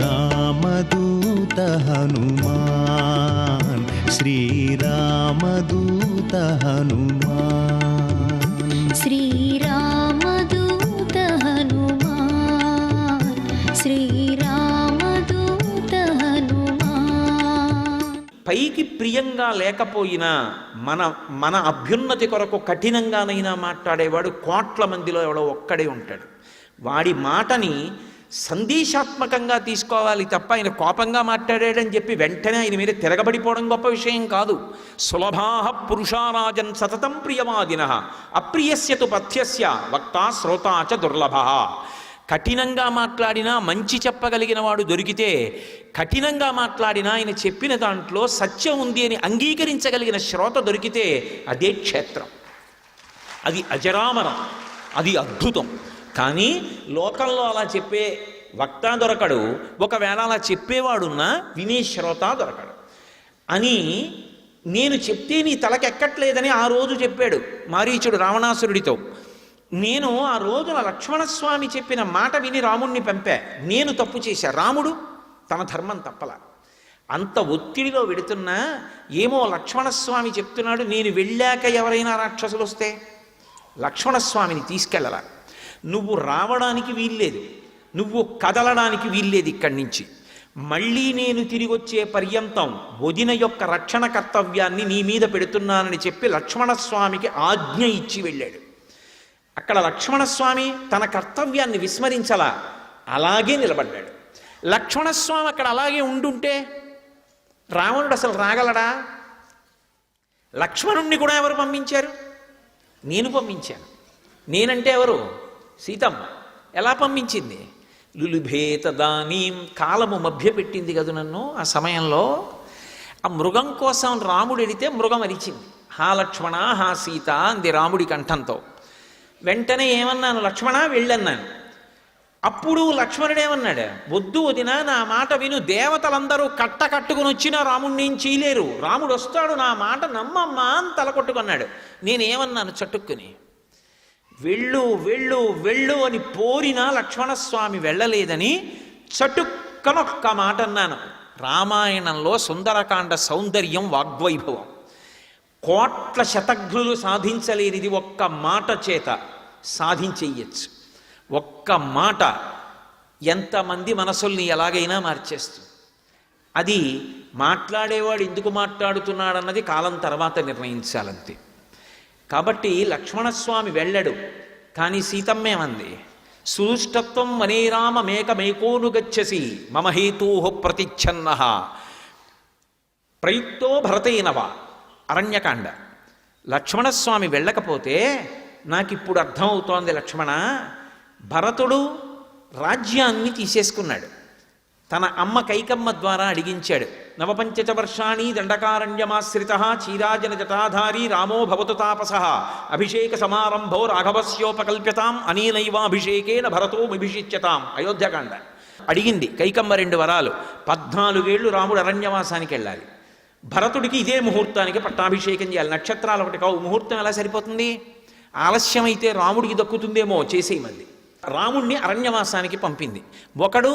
రామదూత హనుమాన్ శ్రీరామదూత హనుమాన్
శ్రీరామదూత హనుమాన్ శ్రీరామదూత హనుమాన్.
పైకి ప్రియంగా లేకపోయినా మన అభ్యున్నతి కొరకు కఠినంగానైనా మాట్లాడేవాడు కోట్ల మందిలో ఎవడో ఒక్కడే ఉంటాడు. వాడి మాటని సందేశాత్మకంగా తీసుకోవాలి తప్ప ఆయన కోపంగా మాట్లాడాడని చెప్పి వెంటనే ఆయన మీద తిరగబడిపోవడం గొప్ప విషయం కాదు. సులభాః పురుషారాజన్ సతతం ప్రియవాదినః అప్రియస్యతు పథ్యస్య వక్తా శ్రోతా చ దుర్లభః. కఠినంగా మాట్లాడినా మంచి చెప్పగలిగిన వాడు దొరికితే, కఠినంగా మాట్లాడినా ఆయన చెప్పిన దాంట్లో సత్యం ఉంది అని అంగీకరించగలిగిన శ్రోత దొరికితే అదే క్షేత్రం, అది అజరామరం, అది అద్భుతం. కానీ లోకంలో అలా చెప్పే వక్త దొరకడు, ఒకవేళ అలా చెప్పేవాడున్నా వినే శ్రోత దొరకడు. అని నేను చెప్తే నీ తలకెక్కట్లేదని ఆ రోజు చెప్పాడు మారీచుడు రావణాసురుడితో. నేను ఆ రోజున లక్ష్మణస్వామి చెప్పిన మాట విని రాముణ్ణి పంపా. నేను తప్పు చేశా, రాముడు తన ధర్మం తప్పల. అంత ఒత్తిడిలో వెడుతున్నా ఏమో లక్ష్మణస్వామి చెప్తున్నాడు, నేను వెళ్ళాక ఎవరైనా రాక్షసులు వస్తే లక్ష్మణస్వామిని తీసుకెళ్ళలా. నువ్వు రావడానికి వీల్లేదు, నువ్వు కదలడానికి వీల్లేదు ఇక్కడి నుంచి. మళ్ళీ నేను తిరిగి వచ్చే పర్యంతం వదిన యొక్క రక్షణ కర్తవ్యాన్ని నీ మీద పెడుతున్నానని చెప్పి లక్ష్మణస్వామికి ఆజ్ఞ ఇచ్చి వెళ్ళాడు. అక్కడ లక్ష్మణస్వామి తన కర్తవ్యాన్ని విస్మరించలా, అలాగే నిలబడ్డాడు. లక్ష్మణస్వామి అక్కడ అలాగే ఉండుంటే రావణుడు అసలు రాగలడా? లక్ష్మణుణ్ణి కూడా ఎవరు పంపించారు? నేను పంపించాను. నేనంటే ఎవరు? సీతమ్మ. ఎలా పంపించింది? లులుభేత దానీం, కాలము మభ్యపెట్టింది కదూ నన్ను. ఆ సమయంలో ఆ మృగం కోసం రాముడు ఎడితే మృగం అరిచింది. హా లక్ష్మణ హా సీత అంది రాముడి కంఠంతో. వెంటనే ఏమన్నాను? లక్ష్మణ వెళ్ళన్నాను. అప్పుడు లక్ష్మణుడు ఏమన్నాడు? వద్దు వదినా, నా మాట విను, దేవతలందరూ కట్టుకుని వచ్చినా రాముడిని ఏం చేయలేరు, రాముడు వస్తాడు, నా మాట నమ్మమ్మా అని తల కొట్టుకున్నాడు. నేనేమన్నాను చటుక్కుని? వెళ్ళు వెళ్ళు వెళ్ళు అని పోరినా లక్ష్మణస్వామి వెళ్ళలేదని చటుక్కనొక్క మాట అన్నాను. రామాయణంలో సుందరకాండ సౌందర్యం వాగ్వైభవం. కోట్ల శతఘ్నులు సాధించలేనిది ఒక్క మాట చేత సాధించేయచ్చు. ఒక్క మాట ఎంతమంది మనసుల్ని ఎలాగైనా మార్చేస్తుంది. అది మాట్లాడేవాడు ఎందుకు మాట్లాడుతున్నాడన్నది కాలం తర్వాత నిర్ణయించాలంతే. కాబట్టి లక్ష్మణస్వామి వెళ్ళడు. కానీ సీతమ్మేమంది? సుష్టత్వం వనేరామ మేకమేకోను గచ్చసి మమ హేతూ ప్రతిచ్ఛన్న ప్రయుక్తో భరతేనవ. అరణ్యకాండ. లక్ష్మణస్వామి వెళ్ళకపోతే నాకిప్పుడు అర్థమవుతోంది లక్ష్మణ, భరతుడు రాజ్యాన్ని తీసేసుకున్నాడు. తన అమ్మ కైకమ్మ ద్వారా అడిగించాడు. నవపంచచ వర్షాణి దండకారణ్యమాశ్రిత చీరాజన జటాధారీ రామో భవతు తాపస అభిషేక సమారంభో రాఘవస్యోపకల్ప్యతాం అనేనైవాభిషేకేన భరతో విభిషిచ్యతాం. అయోధ్యకాండ. అడిగింది కైకమ్మ 2 వరాలు. 14 ఏళ్ళు రాముడు అరణ్యవాసానికి వెళ్ళాలి. భరతుడికి ఇదే ముహూర్తానికి పట్టాభిషేకం చేయాలి. నక్షత్రాలు ఒకటి కావు. ముహూర్తం ఎలా సరిపోతుంది? ఆలస్యమైతే రాముడికి దక్కుతుందేమో, చేసేయమంది. రాముణ్ణి అరణ్యవాసానికి పంపింది. ఒకడు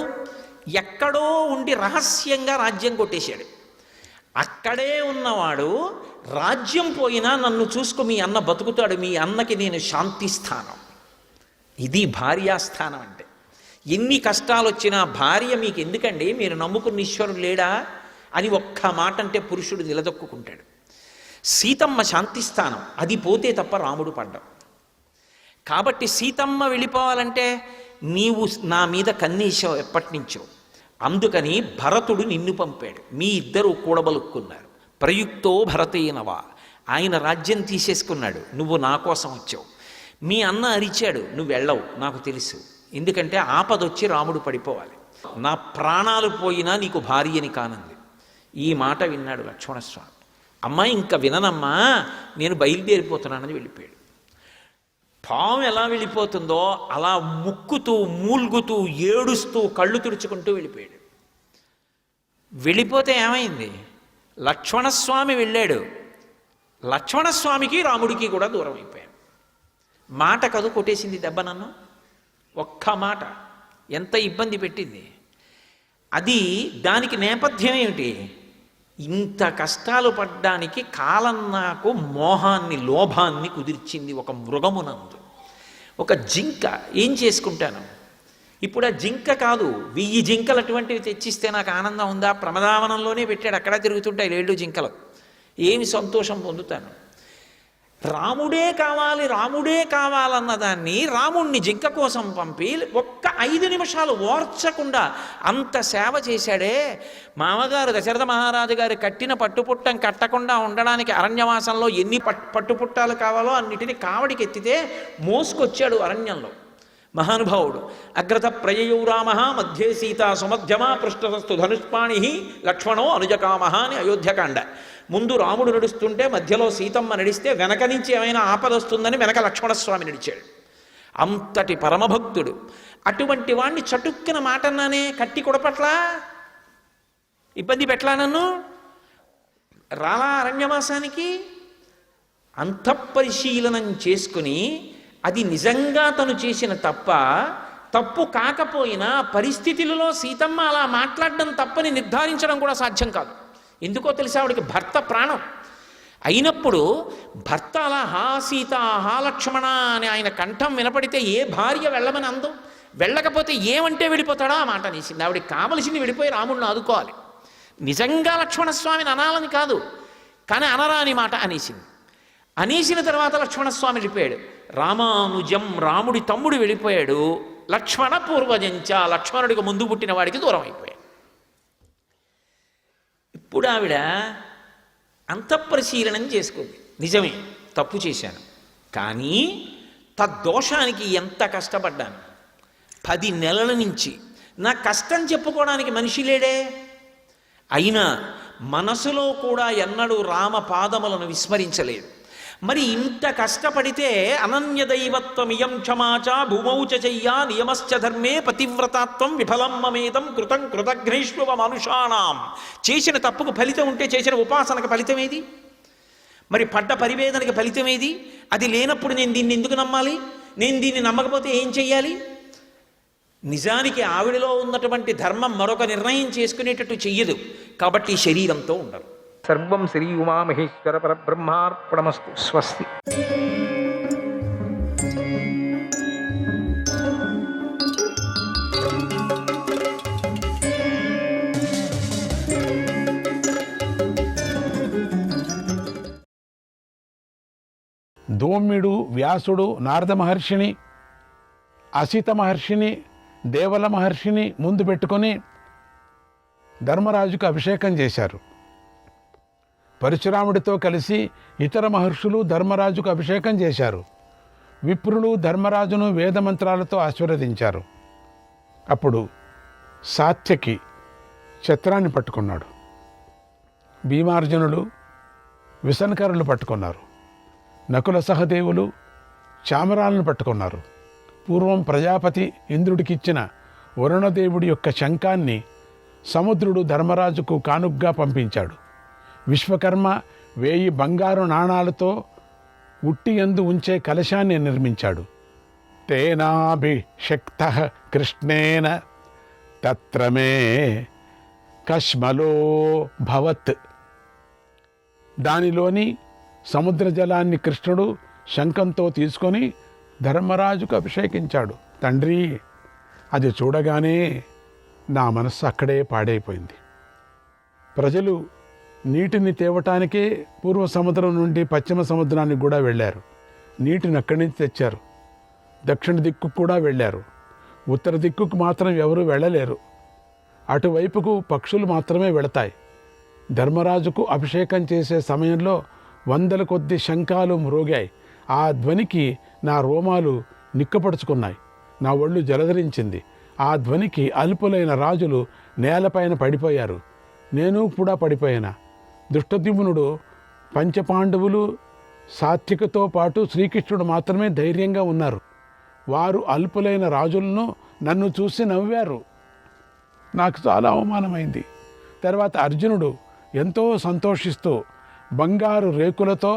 ఎక్కడో ఉండి రహస్యంగా రాజ్యం కొట్టేశాడు. అక్కడే ఉన్నవాడు రాజ్యం పోయినా నన్ను చూసుకో, మీ అన్న బతుకుతాడు, మీ అన్నకి నేను శాంతిస్థానం. ఇది భార్యాస్థానం అంటే. ఎన్ని కష్టాలు వచ్చినా భార్య మీకు ఎందుకండి, మీరు నమ్ముకున్న ఈశ్వరుడు లేడా అని ఒక్క మాట అంటే పురుషుడు నిలదొక్కుంటాడు. సీతమ్మ శాంతిస్థానం. అది పోతే తప్ప రాముడు పడ్డం. కాబట్టి సీతమ్మ వెళ్ళిపోవాలంటే నీవు నా మీద కన్నీశావు ఎప్పటి నుంచో, అందుకని భరతుడు నిన్ను పంపాడు. మీ ఇద్దరు కూడబలుక్కున్నారు. ప్రయుక్తో భరతేనవా. ఆయన రాజ్యం తీసేసుకున్నాడు, నువ్వు నా కోసం వచ్చావు. మీ అన్న అరిచాడు, నువ్వు వెళ్ళవు, నాకు తెలుసు. ఎందుకంటే ఆపదొచ్చి రాముడు పడిపోవాలి. నా ప్రాణాలు పోయినా నీకు భార్యని కానంది. ఈ మాట విన్నాడు లక్ష్మణస్వామి. అమ్మా ఇంకా విననమ్మా, నేను బయలుదేరిపోతున్నానని వెళ్ళిపోయాడు. పాము ఎలా వెళ్ళిపోతుందో అలా ముక్కుతూ మూల్గుతూ ఏడుస్తూ కళ్ళు తుడుచుకుంటూ వెళ్ళిపోయాడు. వెళ్ళిపోతే ఏమైంది? లక్ష్మణస్వామి వెళ్ళాడు. లక్ష్మణస్వామికి రాముడికి కూడా దూరం అయిపోయాడు. మాట కదు కొట్టేసింది దెబ్బ నన్ను. ఒక్క మాట ఎంత ఇబ్బంది పెట్టింది. అది దానికి నేపథ్యం ఏమిటి? ఇంత కష్టాలు పడ్డానికి కాలం నాకు మోహాన్ని, లోభాన్ని కుదిర్చింది. ఒక మృగమునందు ఒక జింక ఏం చేసుకుంటాను ఇప్పుడు? ఆ జింక కాదు, 1000 జింకలు అటువంటివి తెచ్చిస్తే నాకు ఆనందం ఉందా? ప్రమదావనంలోనే పెట్టాడు, అక్కడ తిరుగుతుంటాయి 7 జింకలు. ఏమి సంతోషం పొందుతాను? రాముడే కావాలి, రాముడే కావాలన్నదాన్ని రాముణ్ణి జింక కోసం పంపి ఒక్క 5 నిమిషాలు ఓర్చకుండా అంత సేవ చేశాడే. మామగారు దశరథ మహారాజు గారు కట్టిన పట్టుపుట్టం కట్టకుండా ఉండడానికి అరణ్యవాసంలో ఎన్ని పట్టుపుట్టాలు కావాలో అన్నిటినీ కావడికి ఎత్తితే మోసుకొచ్చాడు అరణ్యంలో మహానుభావుడు. అగ్రత ప్రయయౌ రామ మధ్యే సీతా సుమధ్యమా పృష్ఠస్తు ధనుష్పాణి లక్ష్మణో అనుజకామ అని అయోధ్యకాండ. ముందు రాముడు నడుస్తుంటే మధ్యలో సీతమ్మ నడిస్తే వెనక నుంచి ఏమైనా ఆపదొస్తుందని వెనక లక్ష్మణస్వామి నడిచాడు. అంతటి పరమభక్తుడు. అటువంటి వాణ్ణి చటుక్కున మాటన్నానే, కట్టి కొడపట్లా, ఇబ్బంది పెట్లా, నన్ను రాలా అరణ్యవాసానికి. అంతఃపరిశీలనం చేసుకుని అది నిజంగా తను చేసిన తప్పు కాకపోయినా పరిస్థితులలో సీతమ్మ అలా మాట్లాడడం తప్పని నిర్ధారించడం కూడా సాధ్యం కాదు. ఎందుకో తెలిసి ఆవిడికి భర్త ప్రాణం అయినప్పుడు భర్త అలా హా సీత హా లక్ష్మణ అని ఆయన కంఠం వినపడితే ఏ భార్య వెళ్ళమని అందం? వెళ్ళకపోతే ఏమంటే వెళ్ళిపోతాడా ఆ మాట అనేసింది. ఆవిడికి కావలసింది వెళ్ళిపోయి రాముడిని ఆదుకోవాలి. నిజంగా లక్ష్మణస్వామిని అనాలని కాదు, కానీ అనరాని మాట అనేసింది. అనేసిన తర్వాత లక్ష్మణస్వామి వెళ్ళిపోయాడు. రామానుజం, రాముడి తమ్ముడు వెళ్ళిపోయాడు. లక్ష్మణ పూర్వజంచ, లక్ష్మణుడికి ముందు పుట్టిన వాడికి దూరం అయిపోయాడు. ఇప్పుడు ఆవిడ అంతఃపరిశీలనం చేసుకుంది. నిజమే, తప్పు చేశాను, కానీ తద్దోషానికి ఎంత కష్టపడ్డాను. 10 నెలల నుంచి నా కష్టం చెప్పుకోవడానికి మనిషి లేడే. అయినా మనసులో కూడా ఎన్నడూ రామ పాదములను విస్మరించలేదు. మరి ఇంత కష్టపడితే అనన్యదైవత్వమియం క్షమాచ భూమౌచ చెయ్యా నియమశ్చ ధర్మే పతివ్రతాత్వం విఫలం మమేదం కృతం కృతఘ్నేష్వ మనుషాణం. చేసిన తప్పుకు ఫలితం ఉంటే చేసిన ఉపాసనకు ఫలితం ఏది? మరి పడ్డ పరివేదనకి ఫలితం ఏది? అది లేనప్పుడు నేను దీన్ని ఎందుకు నమ్మాలి? నేను దీన్ని నమ్మకపోతే ఏం చెయ్యాలి? నిజానికి ఆవిడలో ఉన్నటువంటి ధర్మం మరొక నిర్ణయం చేసుకునేటట్టు చెయ్యదు. కాబట్టి శరీరంతో ఉండరు.
సర్వం శ్రీ ఉమామహేశ్వర పరబ్రహ్మార్పణమస్తు. స్వస్తి.
ధూమ్యుడు, వ్యాసుడు, నారద మహర్షిని, అసిత మహర్షిని, దేవల మహర్షిని ముందు పెట్టుకొని ధర్మరాజుకు అభిషేకం చేశారు. పరశురాముడితో కలిసి ఇతర మహర్షులు ధర్మరాజుకు అభిషేకం చేశారు. విప్రులు ధర్మరాజును వేదమంత్రాలతో ఆశీర్వదించారు. అప్పుడు సాత్యకి ఛత్రాన్ని పట్టుకున్నాడు. భీమార్జునులు విసనకరులు పట్టుకున్నారు. నకుల సహదేవులు చామరాలను పట్టుకున్నారు. పూర్వం ప్రజాపతి ఇంద్రుడికిచ్చిన వరుణదేవుడి యొక్క శంఖాన్ని సముద్రుడు ధర్మరాజుకు కానుగ్గా పంపించాడు. విశ్వకర్మ 1000 బంగారు నాణాలతో ఉట్టి యందు ఉంచే కలశాన్ని నిర్మించాడు. తేనాభిషక్తః కృష్ణేన తత్రమే కష్మలో భవత్. దానిలోని సముద్ర జలాన్ని కృష్ణుడు శంఖంతో తీసుకొని ధర్మరాజుకు అభిషేకించాడు. తండ్రి, అది చూడగానే నా మనస్సు అక్కడే పాడైపోయింది. ప్రజలు నీటిని తేవటానికే పూర్వ సముద్రం నుండి పశ్చిమ సముద్రానికి కూడా వెళ్ళారు. నీటిని అక్కడి నుంచి తెచ్చారు. దక్షిణ దిక్కుకు కూడా వెళ్ళారు. ఉత్తర దిక్కుకు మాత్రం ఎవరూ వెళ్ళలేరు. అటువైపుకు పక్షులు మాత్రమే వెళతాయి. ధర్మరాజుకు అభిషేకం చేసే సమయంలో 100 కొద్ది శంఖాలు మ్రోగాయి. ఆ ధ్వనికి నా రోమాలు నిక్కపడుచుకున్నాయి. నా ఒళ్ళు జలధరించింది. ఆ ధ్వనికి అల్పులైన రాజులు నేలపైన పడిపోయారు. నేను కూడా పడిపోయాను. దుష్టద్యుమ్నుడు, పంచపాండవులు, సాత్వికతో పాటు శ్రీకృష్ణుడు మాత్రమే ధైర్యంగా ఉన్నారు. వారు అల్పులైన రాజులను నన్ను చూసి నవ్వారు. నాకు చాలా అవమానమైంది. తర్వాత అర్జునుడు ఎంతో సంతోషిస్తూ బంగారు రేకులతో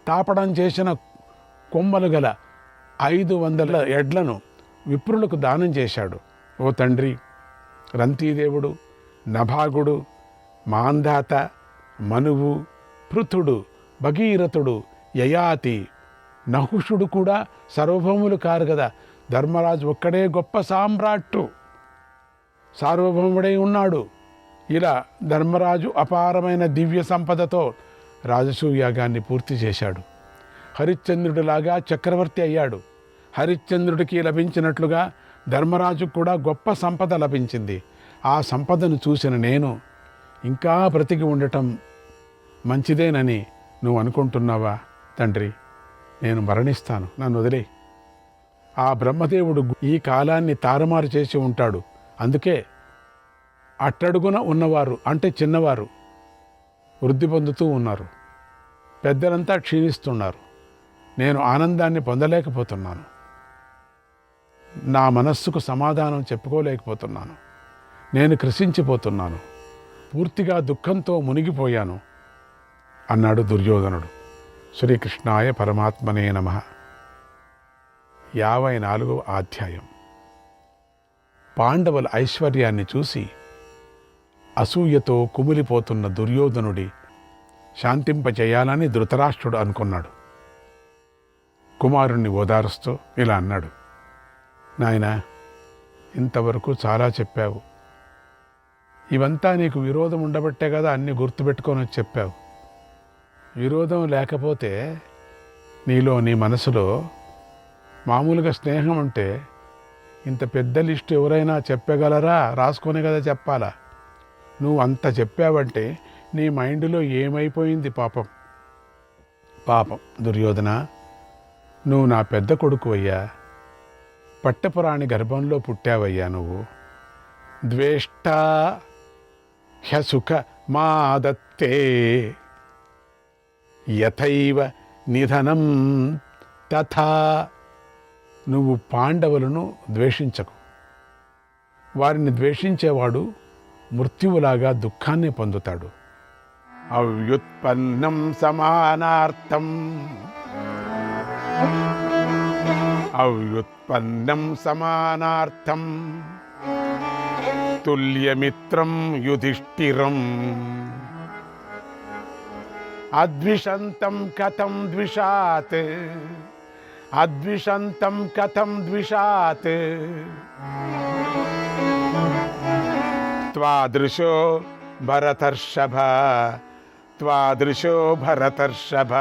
తాపడం చేసిన కొమ్మలు గల 500 ఎడ్లను విప్రులకు దానం చేశాడు. ఓ తండ్రి, రంతీదేవుడు, నభాగుడు, మాంధాత, మనువు, పృథుడు, భగీరథుడు, యయాతి, నహుషుడు కూడా సార్వభౌములు కారు కదా. ధర్మరాజు ఒక్కడే గొప్ప సామ్రాట్టు, సార్వభౌముడై ఉన్నాడు. ఇలా ధర్మరాజు అపారమైన దివ్య సంపదతో రాజసూయాగాన్ని పూర్తి చేశాడు. హరిశ్చంద్రుడిలాగా చక్రవర్తి అయ్యాడు. హరిశ్చంద్రుడికి లభించినట్లుగా ధర్మరాజుకు కూడా గొప్ప సంపద లభించింది. ఆ సంపదను చూసిన నేను ఇంకా బ్రతికి ఉండటం మంచిదేనని నువ్వు అనుకుంటున్నావా? తండ్రి, నేను మరణిస్తాను, నన్ను వదిలే. ఆ బ్రహ్మదేవుడు ఈ కాలాన్ని తారుమారు చేసి ఉంటాడు. అందుకే అట్టడుగున ఉన్నవారు అంటే చిన్నవారు వృద్ధి పొందుతూ ఉన్నారు. పెద్దలంతా క్షీణిస్తున్నారు. నేను ఆనందాన్ని పొందలేకపోతున్నాను. నా మనస్సుకు సమాధానం చెప్పుకోలేకపోతున్నాను. నేను కృషించిపోతున్నాను. పూర్తిగా దుఃఖంతో మునిగిపోయాను అన్నాడు దుర్యోధనుడు. శ్రీకృష్ణాయ పరమాత్మనే నమః. 54వ అధ్యాయం. పాండవుల ఐశ్వర్యాన్ని చూసి అసూయతో కుమిలిపోతున్న దుర్యోధనుడి శాంతింపచేయాలని ధృతరాష్ట్రుడు అనుకున్నాడు. కుమారుణ్ణి ఓదారుస్తూ ఇలా అన్నాడు. నాయనా, ఇంతవరకు చాలా చెప్పావు. ఇవంతా నీకు విరోధం ఉండబట్టే కదా అన్నీ గుర్తుపెట్టుకొని చెప్పావు. విరోధం లేకపోతే నీ మనసులో మామూలుగా స్నేహం ఉంటే ఇంత పెద్ద లిస్టు ఎవరైనా చెప్పగలరా? రాసుకొని కదా చెప్పాలా. నువ్వు అంత చెప్పావంటే నీ మైండ్లో ఏమైపోయింది? పాపం దుర్యోధన, నువ్వు నా పెద్ద కొడుకు అయ్యా. పట్టపురాణి గర్భంలో పుట్టావయ్యా. నువ్వు ద్వేష్ట హ్యసుఖ మాదత్తే యథైవ నిధనం తథా. నువ్వు పాండవులను ద్వేషించకు. వారిని ద్వేషించేవాడు మృత్యువులాగా దుఃఖాన్ని పొందుతాడు. అవ్యుత్పన్నం సమానార్థం అవ్యుత్పన్నం సమానార్థం తుల్యమిత్రం యుధిష్ఠిరం అద్విషంతం కథం ద్విషాత్ అద్విషంతం కథం ద్విషాత్ త్వాదృశో భరతర్షభ త్వాదృశో భరతర్షభ.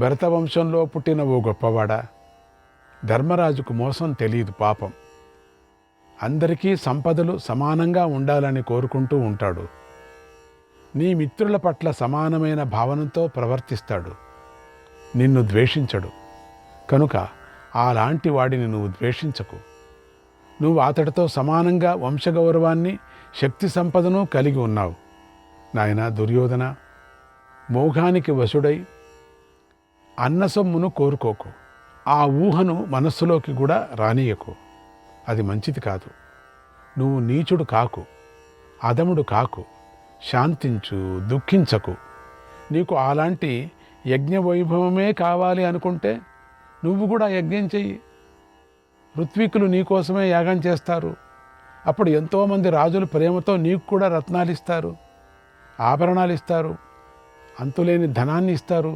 భరతవంశంలో పుట్టిన ఓ గొప్పవాడా, ధర్మరాజుకు మోసం తెలియదు పాపం. అందరికీ సంపదలు సమానంగా ఉండాలని కోరుకుంటూ ఉంటాడు. నీ మిత్రుల పట్ల సమానమైన భావనతో ప్రవర్తిస్తాడు. నిన్ను ద్వేషించడు. కనుక అలాంటి వాడిని నువ్వు ద్వేషించకు. నువ్వు అతడితో సమానంగా వంశగౌరవాన్ని, శక్తి సంపదను కలిగి ఉన్నావు. నాయనా దుర్యోధన, మోహానికి వశుడై అన్న సొమ్మును కోరుకోకు. ఆ ఊహను మనస్సులోకి కూడా రానియకు. అది మంచిది కాదు. నువ్వు నీచుడు కాకు, అధముడు కాకు. శాంతించు, దుఃఖించకు. నీకు అలాంటి యజ్ఞ వైభవమే కావాలి అనుకుంటే నువ్వు కూడా యజ్ఞం చెయ్యి. ఋత్వికులు నీకోసమే యాగం చేస్తారు. అప్పుడు ఎంతోమంది రాజులు ప్రేమతో నీకు కూడా రత్నాలు ఇస్తారు, ఆభరణాలు ఇస్తారు, అంతులేని ధనాన్ని ఇస్తారు.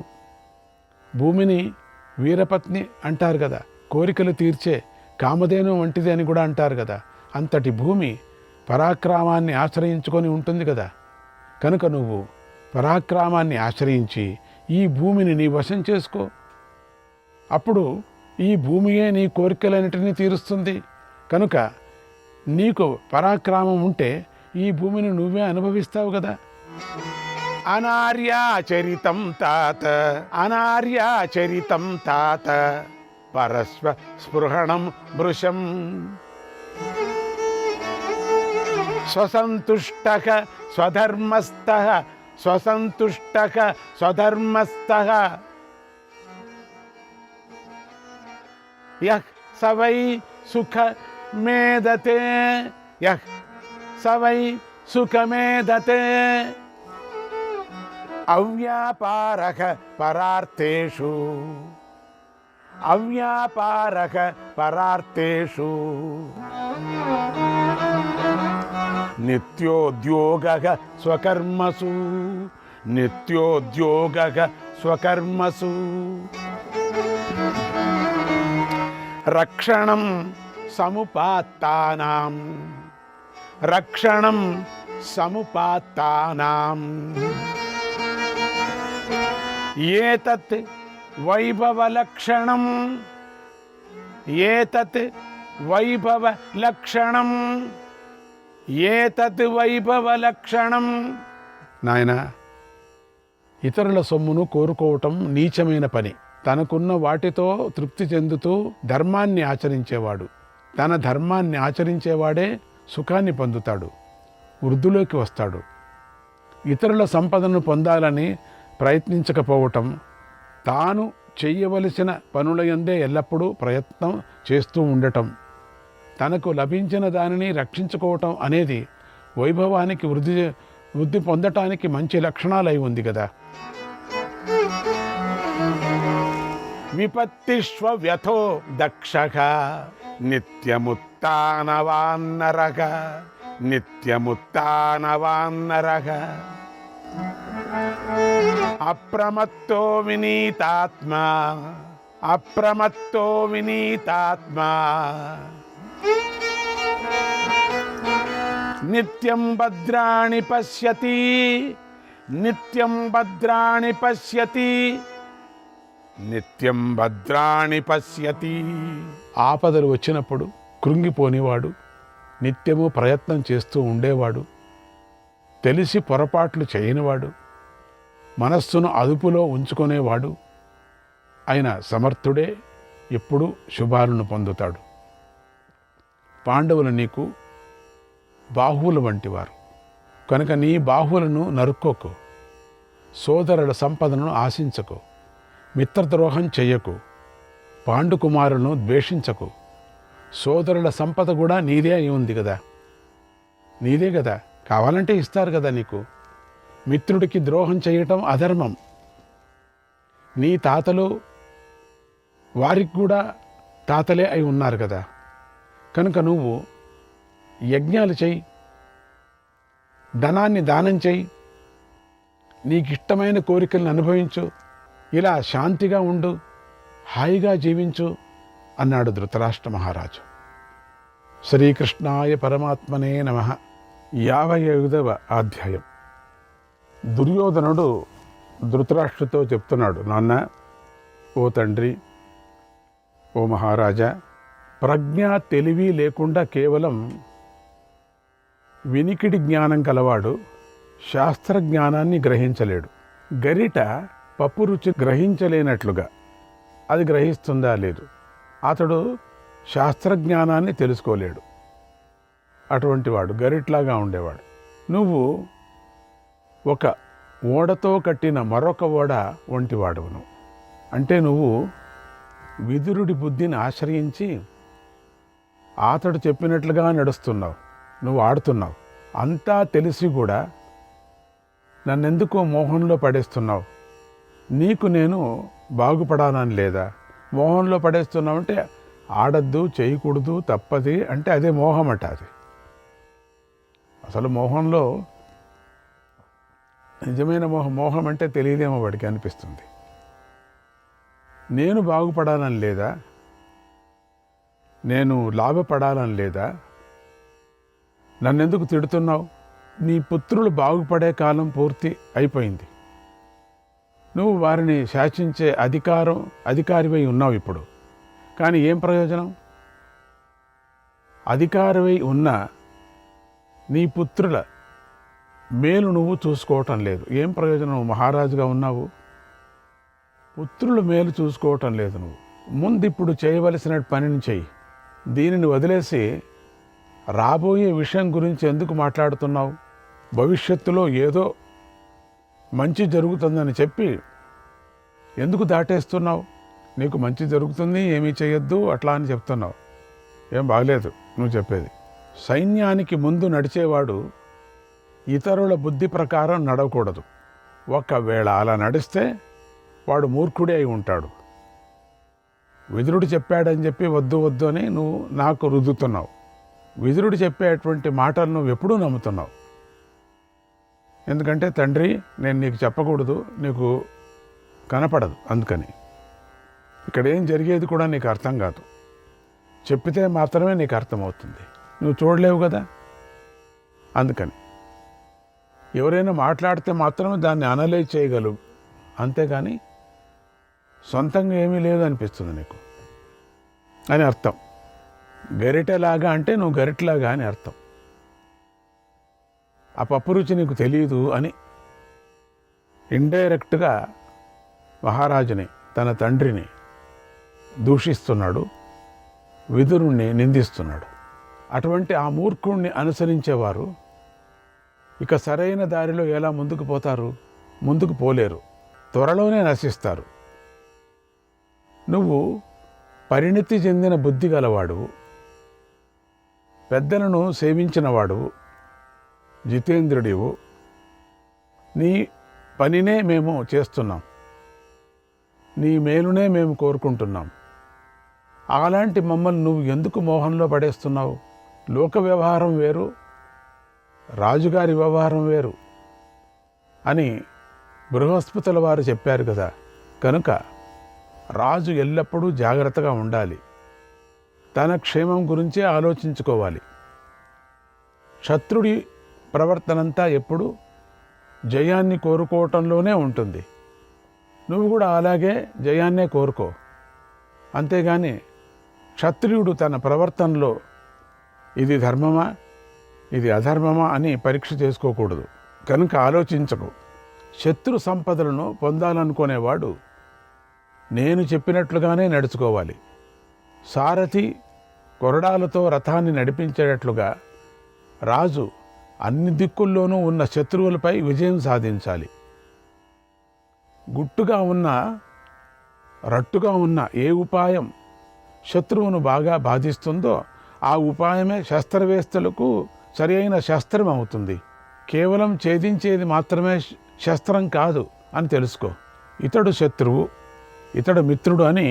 భూమిని వీరపత్ని అంటారు కదా, కోరికలు తీర్చే కామధేను వంటిది అని కూడా అంటారు కదా. అంతటి భూమి పరాక్రమాన్ని ఆశ్రయించుకొని ఉంటుంది కదా. కనుక నువ్వు పరాక్రమాన్ని ఆశ్రయించి ఈ భూమిని నీ వశం చేసుకో. అప్పుడు ఈ భూమియే నీ కోరికలన్నిటినీ తీరుస్తుంది. కనుక నీకు పరాక్రమం ఉంటే ఈ భూమిని నువ్వే అనుభవిస్తావు కదా. అనార్యాచరితం తాత అనార్యాచరితం తాత పరస్వ స్పృహణం భృశం స్వసంతుష్టః స్వధర్మస్థః స్వసంతుష్టః స్వధర్మస్థః యః స వై సుఖమేదతే యః స వై సుఖమేదతే అవ్యాపారః పరార్థేషు అవ్యాపారః పరార్థేషు నిత్యోద్యోగః స్వకర్మసు నిత్యోద్యోగః స్వకర్మసు రక్షణం సముపాత్తానాం రక్షణం సముపాత్తానాం ఏతత్ వైభవలక్షణం ఏతత్ వైభవలక్షణం ఏతత్ వైభవలక్షణం. నాయన, ఇతరుల సొమ్మును కోరుకోవటం నీచమైన పని. తనకున్న వాటితో తృప్తి చెందుతూ ధర్మాన్ని ఆచరించేవాడు, తన ధర్మాన్ని ఆచరించేవాడే సుఖాన్ని పొందుతాడు, వృద్ధిలోకి వస్తాడు. ఇతరుల సంపదను పొందాలని ప్రయత్నించకపోవటం, తాను చెయ్యవలసిన పనులయందే ఎల్లప్పుడూ ప్రయత్నం చేస్తూ ఉండటం, తనకు లభించిన దానిని రక్షించుకోవటం అనేది వైభవానికి వృద్ధి పొందటానికి మంచి లక్షణాలై ఉంది కదా. విపత్తిష్వ వ్యథో దక్షః నిత్యముత్తానవాన్నరః నిత్యముత్తానవాన్నరః అప్రమత్తో వినీతాత్మా అప్రమత్తో వినీతాత్మా నిత్యం భద్రాణి పశ్యతి నిత్యం భద్రాణి పశ్యతి నిత్యం భద్రాణి పశ్యతి. ఆపదలు వచ్చినప్పుడు కృంగిపోనివాడు, నిత్యము ప్రయత్నం చేస్తూ ఉండేవాడు, తెలిసి పొరపాట్లు చేయనివాడు, మనస్సును అదుపులో ఉంచుకునేవాడు అయిన సమర్థుడే ఎప్పుడూ శుభాలను పొందుతాడు. పాండవులు నీకు బాహువుల వంటివారు కనుక నీ బాహువులను నరుక్కోకు. సోదరుల సంపదను ఆశించకు. మిత్రద్రోహం చెయ్యకు. పాండుకుమారులను ద్వేషించకు. సోదరుల సంపద కూడా నీదే అయి ఉంది కదా, నీదే కదా, కావాలంటే ఇస్తారు కదా నీకు. మిత్రుడికి ద్రోహం చేయటం అధర్మం. నీ తాతలు వారికి కూడా తాతలే అయి ఉన్నారు కదా. కనుక నువ్వు యజ్ఞాలు చెయ్యి, ధనాన్ని దానం చెయ్యి, నీకు ఇష్టమైన కోరికలను అనుభవించు, ఇలా శాంతిగా ఉండు, హాయిగా జీవించు అన్నాడు ధృతరాష్ట్ర మహారాజు. శ్రీకృష్ణాయ పరమాత్మనే నమః. 55వ అధ్యాయం. దుర్యోధనుడు ధృతరాష్ట్రుతో చెప్తున్నాడు, నాన్న, ఓ తండ్రి, ఓ మహారాజా, ప్రజ్ఞ తెలివి లేకుండా కేవలం వినికిడి జ్ఞానం కలవాడు శాస్త్రజ్ఞానాన్ని గ్రహించలేడు. గరిట పప్పు రుచి గ్రహించలేనట్లుగా అది గ్రహిస్తుందా? లేదు. అతడు శాస్త్రజ్ఞానాన్ని తెలుసుకోలేడు. అటువంటి వాడు గరిట్లాగా ఉండేవాడు. నువ్వు ఒక ఓడతో కట్టిన మరొక ఓడ వంటివాడును. అంటే నువ్వు విదురుడి బుద్ధిని ఆశ్రయించి అతడు చెప్పినట్లుగా నడుస్తున్నావు, నువ్వు ఆడుతున్నావు. అంతా తెలిసి కూడా నన్నెందుకో మోహంలో పడేస్తున్నావు. నీకు నేను బాగుపడాలని లేదా? మోహంలో పడేస్తున్నావు అంటే ఆడద్దు, చేయకూడదు, తప్పది అంటే అదే మోహం అట. అది అసలు మోహంలో నిజమైన మోహం అంటే తెలియదేమో వాడికి అనిపిస్తుంది. నేను బాగుపడాలని లేదా? నేను లాభపడాలని లేదా? నన్నెందుకు తిడుతున్నావు? నీ పుత్రులు బాగుపడే కాలం పూర్తి అయిపోయింది. నువ్వు వారిని శాసించే అధికారివై ఉన్నావు ఇప్పుడు. కానీ ఏం ప్రయోజనం? అధికారివై ఉన్న నీ పుత్రుల మేలు నువ్వు చూసుకోవటం లేదు. ఏం ప్రయోజనం? మహారాజుగా ఉన్నావు, పుత్రుల మేలు చూసుకోవటం లేదు. నువ్వు ముందు ఇప్పుడు చేయవలసిన పనిని చెయ్యి. దీనిని వదిలేసి రాబోయే విషయం గురించి ఎందుకు మాట్లాడుతున్నావు? భవిష్యత్తులో ఏదో మంచి జరుగుతుందని చెప్పి ఎందుకు దాటేస్తున్నావు? నీకు మంచి జరుగుతుంది, ఏమీ చేయొద్దు అట్లా అని చెప్తున్నావు. ఏం బాగలేదు నువ్వు చెప్పేది. సైన్యానికి ముందు నడిచేవాడు ఇతరుల బుద్ధి ప్రకారం నడవకూడదు. ఒకవేళ అలా నడిస్తే వాడు మూర్ఖుడే అయి ఉంటాడు. విదురుడు చెప్పాడని చెప్పి వద్దు వద్దు అని నువ్వు నాకు రుద్దుతున్నావు. విదురుడు చెప్పేటువంటి మాటలు నువ్వు ఎప్పుడూ నమ్ముతున్నావు. ఎందుకంటే తండ్రి, నేను నీకు చెప్పకూడదు, నీకు కనపడదు, అందుకని ఇక్కడ ఏం జరిగేది కూడా నీకు అర్థం కాదు. చెప్పితే మాత్రమే నీకు అర్థమవుతుంది. నువ్వు చూడలేవు కదా, అందుకని ఎవరైనా మాట్లాడితే మాత్రమే దాన్ని అనలైజ్ చేయగలవు, అంతేగాని సొంతంగా ఏమీ లేదు అనిపిస్తుంది నీకు అని అర్థం. గరిటెలాగా అంటే నువ్వు గరిటలాగా అని అర్థం. ఆ పప్పు రుచి నీకు తెలియదు అని ఇండైరెక్ట్గా మహారాజుని, తన తండ్రిని దూషిస్తున్నాడు, విదురుణ్ణి నిందిస్తున్నాడు. అటువంటి ఆ మూర్ఖుణ్ణి అనుసరించేవారు ఇక సరైన దారిలో ఎలా ముందుకు పోతారు? ముందుకు పోలేరు, త్వరలోనే నశిస్తారు. నువ్వు పరిణితి చెందిన బుద్ధి గలవాడు, పెద్దలను సేవించినవాడు, జితేంద్రుడివు. నీ పనినే మేము చేస్తున్నాం, నీ మేలునే మేము కోరుకుంటున్నాం. అలాంటి మమ్మల్ని నువ్వు ఎందుకు మోహంలో పడేస్తున్నావు? లోక వ్యవహారం వేరు, రాజుగారి వ్యవహారం వేరు అని బృహస్పతుల వారు చెప్పారు కదా. కనుక రాజు ఎల్లప్పుడూ జాగ్రత్తగా ఉండాలి, తన క్షేమం గురించే ఆలోచించుకోవాలి. శత్రుడి ప్రవర్తనంతా ఎప్పుడు జయాన్ని కోరుకోవటంలోనే ఉంటుంది. నువ్వు కూడా అలాగే జయాన్నే కోరుకో, అంతేగాని క్షత్రియుడు తన ప్రవర్తనలో ఇది ధర్మమా, ఇది అధర్మమా అని పరీక్ష చేసుకోకూడదు. కనుక ఆలోచించకు. శత్రు సంపదలను పొందాలనుకునేవాడు నేను చెప్పినట్లుగానే నడుచుకోవాలి. సారథి కొరడాలతో రథాన్ని నడిపించేటట్లుగా రాజు అన్ని దిక్కుల్లోనూ ఉన్న శత్రువులపై విజయం సాధించాలి. గుట్టుగా ఉన్న, రట్టుగా ఉన్న ఏ ఉపాయం శత్రువును బాగా బాధిస్తుందో ఆ ఉపాయమే శస్త్రవేత్తలకు సరి అయిన శస్త్రం అవుతుంది. కేవలం ఛేదించేది మాత్రమే శస్త్రం కాదు అని తెలుసుకో. ఇతడు శత్రువు, ఇతడు మిత్రుడు అని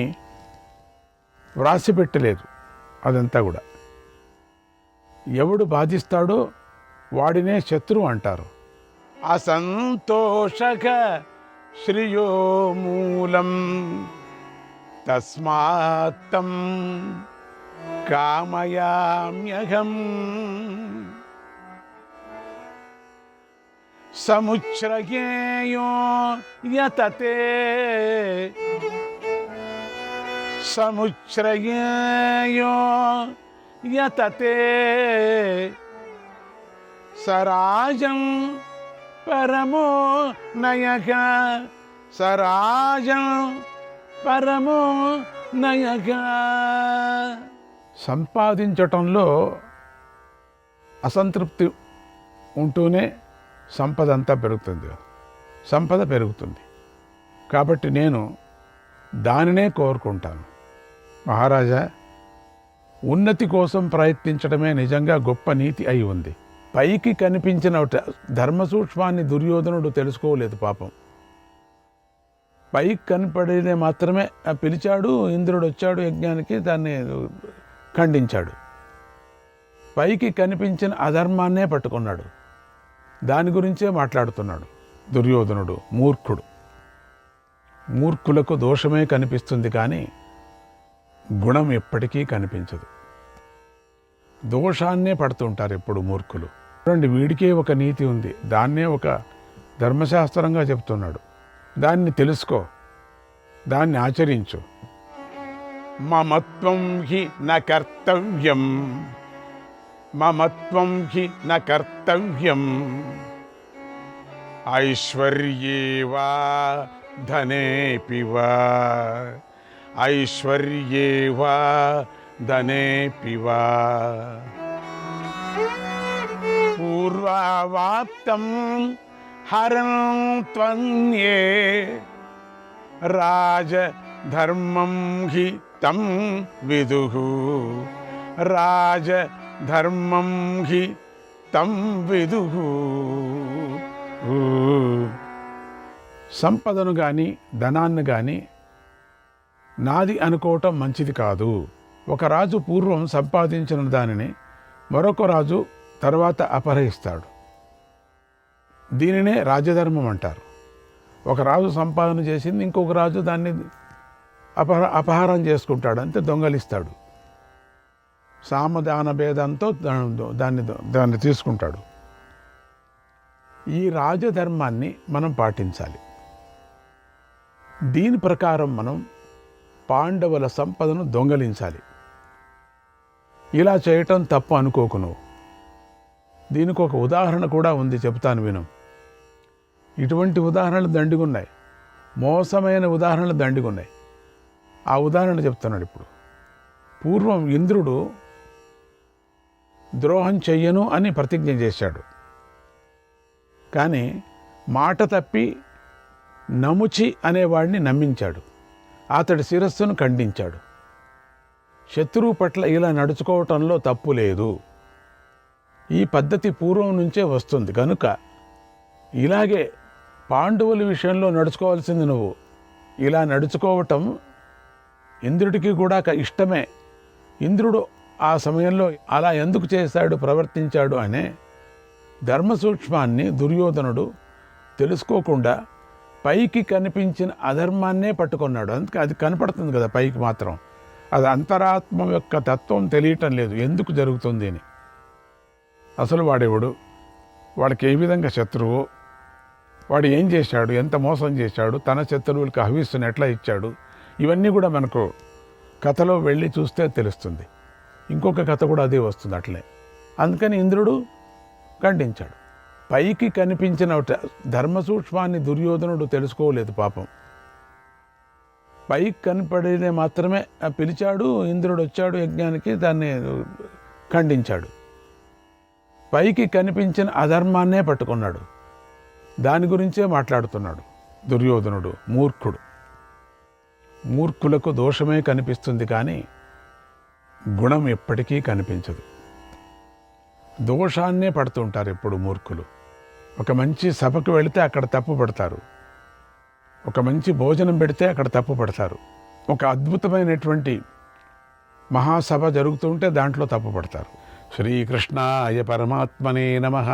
వ్రాసి పెట్టలేదు అదంతా కూడా. ఎవడు బాధిస్తాడో వాడినే శత్రువు అంటారు. అసంతోషక శ్రియో మూలం తస్మాత్తం కామయామ్యహం సముచ్రయేయో యతతే సముచ్రయేయో యతతే సరాజం పరమో నయక సరాజం పరమో నయక. సంపాదించటంలో అసంతృప్తి ఉంటూనే సంపద అంతా పెరుగుతుంది, సంపద పెరుగుతుంది. కాబట్టి నేను దానినే కోరుకుంటాను. మహారాజా, ఉన్నతి కోసం ప్రయత్నించడమే నిజంగా గొప్ప నీతి అయి ఉంది. పైకి కనిపించిన ధర్మ సూక్ష్మాన్ని దుర్యోధనుడు తెలుసుకోలేదు పాపం. పైకి కనపడేదే మాత్రమే పిలిచాడు, ఇంద్రుడు వచ్చాడు యజ్ఞానికి, దాన్ని ఖండించాడు. పైకి కనిపించిన అధర్మాన్నే పట్టుకున్నాడు, దాని గురించే మాట్లాడుతున్నాడు దుర్యోధనుడు. మూర్ఖుడు. మూర్ఖులకు దోషమే కనిపిస్తుంది కానీ గుణం ఎప్పటికీ కనిపించదు. దోషాన్నే పడుతుంటారు ఎప్పుడు మూర్ఖులు. చూడండి, వీడికే ఒక నీతి ఉంది, దాన్నే ఒక ధర్మశాస్త్రంగా చెప్తున్నాడు. దాన్ని తెలుసుకో, దాన్ని ఆచరించు. మమత్వం హి న కర్తవ్యం, మమత్వం హి న కర్తవ్యం, ఐశ్వర్యే వా ధనేపి వా, ఐశ్వర్యే వా ధనేపి వా. పూర్వావాప్తం హరం త్వన్యే, రాజధర్మం హి తం విదుః, రాజధర్మం హి తం విదుః. సంపదను కానీ ధనాన్ని కానీ నాది అనుకోవటం మంచిది కాదు. ఒక రాజు పూర్వం సంపాదించిన దానిని మరొక రాజు తర్వాత అపహరిస్తాడు. దీనినే రాజధర్మం అంటారు. ఒక రాజు సంపాదన చేసింది ఇంకొక రాజు దాన్ని అపహారం చేసుకుంటాడు, అంతే, దొంగలిస్తాడు. సామదాన భేదంతో దాన్ని తీసుకుంటాడు. ఈ రాజధర్మాన్ని మనం పాటించాలి. దీని ప్రకారం మనం పాండవుల సంపదను దొంగలించాలి. ఇలా చేయటం తప్పు అనుకోకు నువ్వు. దీనికి ఒక ఉదాహరణ కూడా ఉంది, చెప్తాను విను. ఇటువంటి ఉదాహరణలు దండిగున్నాయి, మోసమైన ఉదాహరణలు దండిగున్నాయి. ఆ ఉదాహరణ చెప్తున్నాడు ఇప్పుడు. పూర్వం ఇంద్రుడు ద్రోహం చెయ్యను అని ప్రతిజ్ఞ చేశాడు. కానీ మాట తప్పి నముచి అనేవాడిని నమ్మించాడు, అతడి శిరస్సును ఖండించాడు. శత్రువు పట్ల ఇలా నడుచుకోవటంలో తప్పు లేదు. ఈ పద్ధతి పూర్వం నుంచే వస్తుంది కనుక ఇలాగే పాండవుల విషయంలో నడుచుకోవాల్సింది నువ్వు. ఇలా నడుచుకోవటం ఇంద్రుడికి కూడా ఇష్టమే. ఇంద్రుడు ఆ సమయంలో అలా ఎందుకు చేశాడు, ప్రవర్తించాడు అనే ధర్మ సూక్ష్మాన్ని దుర్యోధనుడు తెలుసుకోకుండా పైకి కనిపించిన అధర్మాన్నే పట్టుకున్నాడు. అందుకే అది కనపడుతుంది కదా పైకి మాత్రం, అది అంతరాత్మ యొక్క తత్వం తెలియటం లేదు, ఎందుకు జరుగుతుంది అని. అసలు వాడెవడు, వాడికి ఏ విధంగా శత్రువు, వాడు ఏం చేశాడు, ఎంత మోసం చేశాడు, తన శత్రువులకు హవిస్సును ఎట్లా ఇచ్చాడు, ఇవన్నీ కూడా మనకు కథలో వెళ్ళి చూస్తే తెలుస్తుంది. ఇంకొక కథ కూడా అదే వస్తుంది అట్లే. అందుకని ఇంద్రుడు ఖండించాడు. పైకి కనిపించిన ధర్మ సూక్ష్మాన్ని దుర్యోధనుడు తెలుసుకోలేదు పాపం. పైకి కనపడేదే మాత్రమే పిలిచాడు, ఇంద్రుడు వచ్చాడు యజ్ఞానికి, దాన్ని ఖండించాడు. పైకి కనిపించిన అధర్మాన్నే పట్టుకున్నాడు, దాని గురించే మాట్లాడుతున్నాడు దుర్యోధనుడు. మూర్ఖుడు. మూర్ఖులకు దోషమే కనిపిస్తుంది కానీ గుణం ఎప్పటికీ కనిపించదు. దోషాన్నే పడుతుంటారు ఎప్పుడు మూర్ఖులు. ఒక మంచి సభకు వెళితే అక్కడ తప్పు పడతారు, ఒక మంచి భోజనం పెడితే అక్కడ తప్పు పడతారు, ఒక అద్భుతమైనటువంటి మహాసభ జరుగుతుంటే దాంట్లో తప్పుపడతారు. శ్రీకృష్ణాయ పరమాత్మనే నమః.